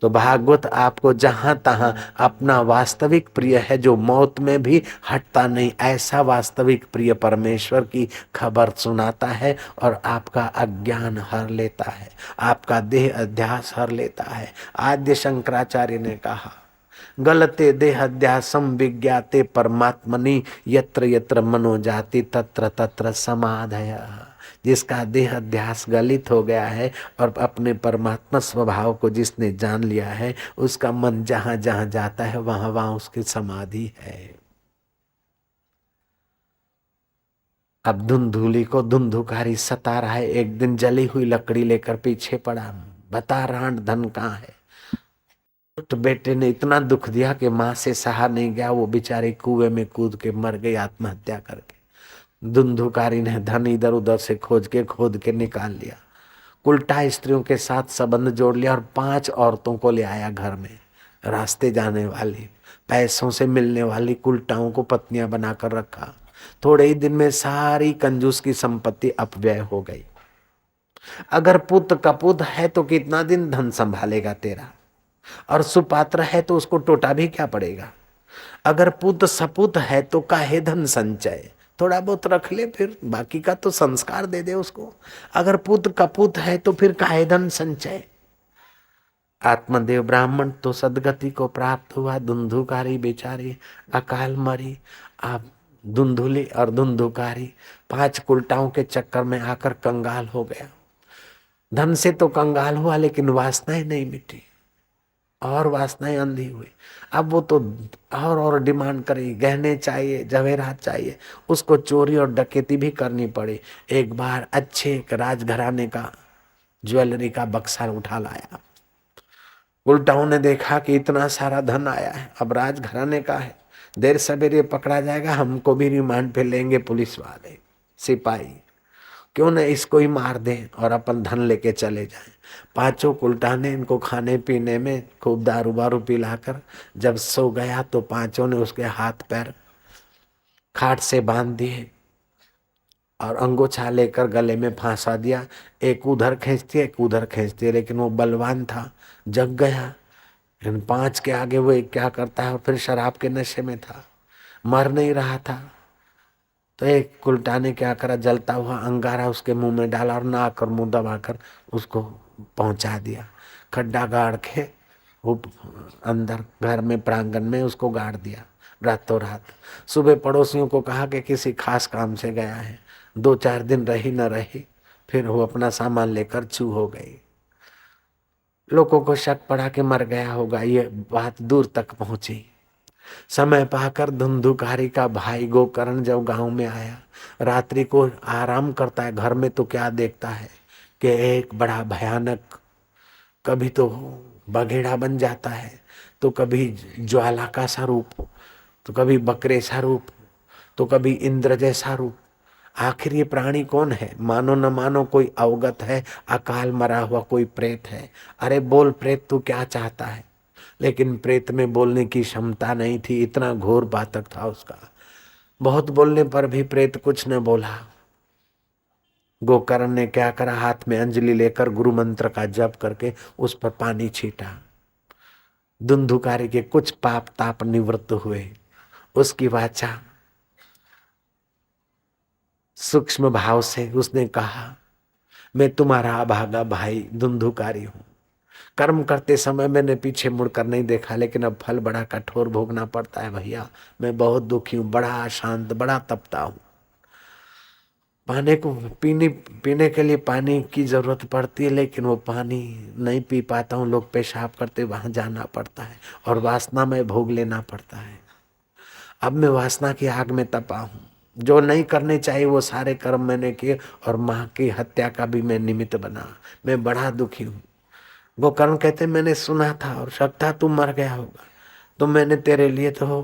A: तो भागवत आपको जहां तहां अपना वास्तविक प्रिय है जो मौत में भी हटता नहीं, ऐसा वास्तविक प्रिय परमेश्वर की खबर सुनाता है और आपका अज्ञान हर लेता है, आपका देह अध्यास हर लेता है। आद्य शंकराचार्य ने कहा, गलते देहाध्यासम विज्ञाते परमात्मनि, यत्र यत्र मनो जाति तत्र तत्र समाधय। जिसका देह अध्यास गलित हो गया है और अपने परमात्मा स्वभाव को जिसने जान लिया है, उसका मन जहां जहां जाता है वहां वहां उसकी समाधि है। अब धुंधुली को धुंधुकारी सता रहा है, एक दिन जली हुई लकड़ी लेकर पीछे पड़ा, बता रांड धन कहाँ है। तो बेटे ने इतना दुख दिया कि माँ से सहा नहीं गया, वो बेचारी कुएं में कूद के मर गई आत्महत्या करके। धुंधुकारी ने धन इधर उधर से खोद के निकाल लिया। उल्टा स्त्रियों के साथ संबंध जोड़ लिया और 5 औरतों को ले आया घर में। रास्ते जाने वाली, पैसों से मिलने वाली कुलटाओं को पत्नियां बनाकर रखा। थोड़े ही दिन में सारी कंजूस की संपत्ति अपव्यय हो गई। अगर पुत्र कपूत है तो कितना दिन धन संभालेगा तेरा, और सुपात्र है तो उसको टोटा भी क्या पड़ेगा। अगर पुत्र सपूत है तो काहे धन संचय, थोड़ा बहुत रख ले, फिर बाकी का तो संस्कार दे दे उसको। अगर पुत्र कपूत है तो फिर काहे धन संचय। आत्मदेव ब्राह्मण तो सदगति को प्राप्त हुआ, धुंधुकारी बेचारी अकाल मरी। आप धुंधुली और धुंधुकारी 5 कुलटाओं के चक्कर में आकर कंगाल हो गया। धन से तो कंगाल हुआ लेकिन वासनाएं नहीं मिटी, और वासनाएं अंधी हुई। अब वो तो और डिमांड करी, गहने चाहिए, जवेरात चाहिए। उसको चोरी और डकैती भी करनी पड़ी। एक बार अच्छे एक राजघराने का ज्वेलरी का बक्सा उठा लाया। उल्टाओं ने देखा कि इतना सारा धन आया है, अब राजघराने का है, देर सवेरे पकड़ा जाएगा, हमको भी रिमांड पे लेंगे पुलिस वाले सिपाही, क्यों न इसको ही मार दें और अपन धन लेके चले जाएं। 5 उल्टा ने इनको खाने पीने में खूब दारू बारू पिलाकर जब सो गया तो 5 ने उसके हाथ पैर खाट से बांध दिए और अंगोछा लेकर गले में फांसा दिया। एक उधर खींचती एक उधर खींचती, लेकिन वो बलवान था, जग गया। इन 5 के आगे वो एक क्या करता है, और फिर शराब के नशे में था, मर नहीं रहा था। तो एक उल्टा ने क्या करा, जलता हुआ अंगारा उसके मुंह में डाला और नाक और मुंह दबाकर उसको पहुंचा दिया। खड्डा गाड़ के वो अंदर घर में प्रांगण में उसको गाड़ दिया रातों रात। सुबह पड़ोसियों को कहा कि किसी खास काम से गया है। 2-4 दिन रही न रही, फिर वो अपना सामान लेकर छू हो गई। लोगों को शक पड़ा कि मर गया होगा, ये बात दूर तक पहुंची। समय पाकर धुंधुकारी का भाई गोकर्ण जब गांव में आया, रात्रि को आराम करता है घर में, तो क्या देखता है कि एक बड़ा भयानक, कभी तो बघेड़ा बन जाता है, तो कभी ज्वाला का सा रूप, तो कभी बकरे सा रूप, तो कभी इंद्र जैसा रूप। आखिर ये प्राणी कौन है? मानो न मानो कोई अवगत है, अकाल मरा हुआ कोई प्रेत है। अरे बोल प्रेत, तू क्या चाहता है? लेकिन प्रेत में बोलने की क्षमता नहीं थी, इतना घोर बातक था उसका। बहुत बोलने पर भी प्रेत कुछ न बोला। गोकर्ण ने क्या करा, हाथ में अंजलि लेकर गुरु मंत्र का जप करके उस पर पानी छीटा। धुंधुकारी के कुछ पाप ताप निवृत्त हुए। उसकी वाचा सूक्ष्म भाव से उसने कहा, मैं तुम्हारा अभागा भाई धुंधुकारी हूं। कर्म करते समय मैंने पीछे मुड़कर नहीं देखा, लेकिन अब फल बड़ा कठोर भोगना पड़ता है भैया। मैं बहुत दुखी हूँ, बड़ा अशांत, बड़ा तपता हूँ। पीने के लिए पानी की जरूरत पड़ती है, लेकिन वो पानी नहीं पी पाता हूँ। लोग पेशाब करते वहां जाना पड़ता है और वासना में भोग लेना पड़ता है। अब मैं वासना की आग में तपा हूँ। जो नहीं करने चाहिए वो सारे कर्म मैंने किए, और माँ की हत्या का भी मैं निमित्त बना। मैं बड़ा दुखी हूँ। गोकर्ण कहते, मैंने सुना था और शक था तू मर गया होगा, तो मैंने तेरे लिए तो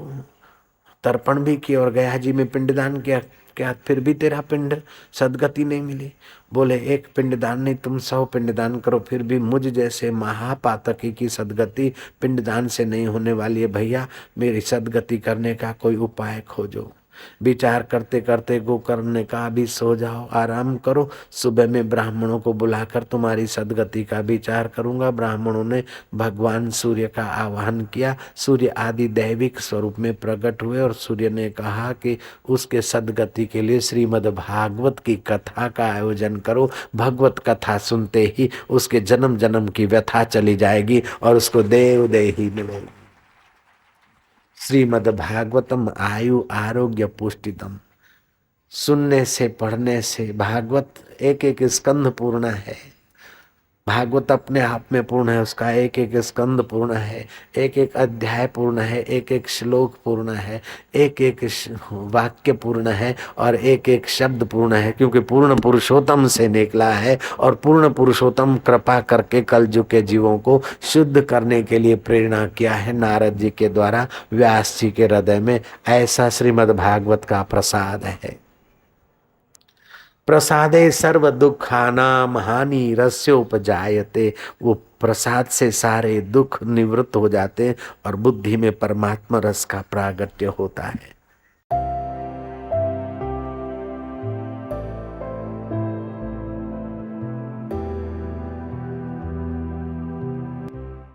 A: तर्पण भी किया और गया जी में पिंडदान किया, क्या फिर भी तेरा पिंड सदगति नहीं मिली? बोले, एक पिंडदान नहीं, तुम 100 पिंडदान करो, फिर भी मुझ जैसे महापातकी की सदगति पिंडदान से नहीं होने वाली है। भैया मेरी सदगति करने का कोई उपाय खोजो। विचार करते करते गोकर्ण ने कहा, अभी सो जाओ, आराम करो, सुबह में ब्राह्मणों को बुलाकर तुम्हारी सदगति का विचार करूंगा। ब्राह्मणों ने भगवान सूर्य का आह्वान किया। सूर्य आदि दैविक स्वरूप में प्रकट हुए और सूर्य ने कहा कि उसके सदगति के लिए श्रीमद् भागवत की कथा का आयोजन करो। भगवत कथा सुनते ही उसके जन्म जन्म की व्यथा चली जाएगी और उसको देव देही मिलेगी। श्रीमद् भागवतम आयु आरोग्य पुष्टितम। सुनने से, पढ़ने से, भागवत एक एक स्कंद पूर्ण है। भागवत अपने आप में पूर्ण है, उसका एक एक स्कंद पूर्ण है, एक एक अध्याय पूर्ण है, एक एक श्लोक पूर्ण है, एक एक वाक्य पूर्ण है और एक एक शब्द पूर्ण है, क्योंकि पूर्ण पुरुषोत्तम से निकला है। और पूर्ण पुरुषोत्तम कृपा करके कलयुग के जीवों को शुद्ध करने के लिए प्रेरणा किया है नारद जी के द्वारा व्यास जी के हृदय में। ऐसा श्रीमद् भागवत का प्रसाद है। प्रसादे सर्व दुखानाम हानि रस्योपजायते। वो प्रसाद से सारे दुख निवृत्त हो जाते और बुद्धि में परमात्मा रस का प्रागट्य होता है।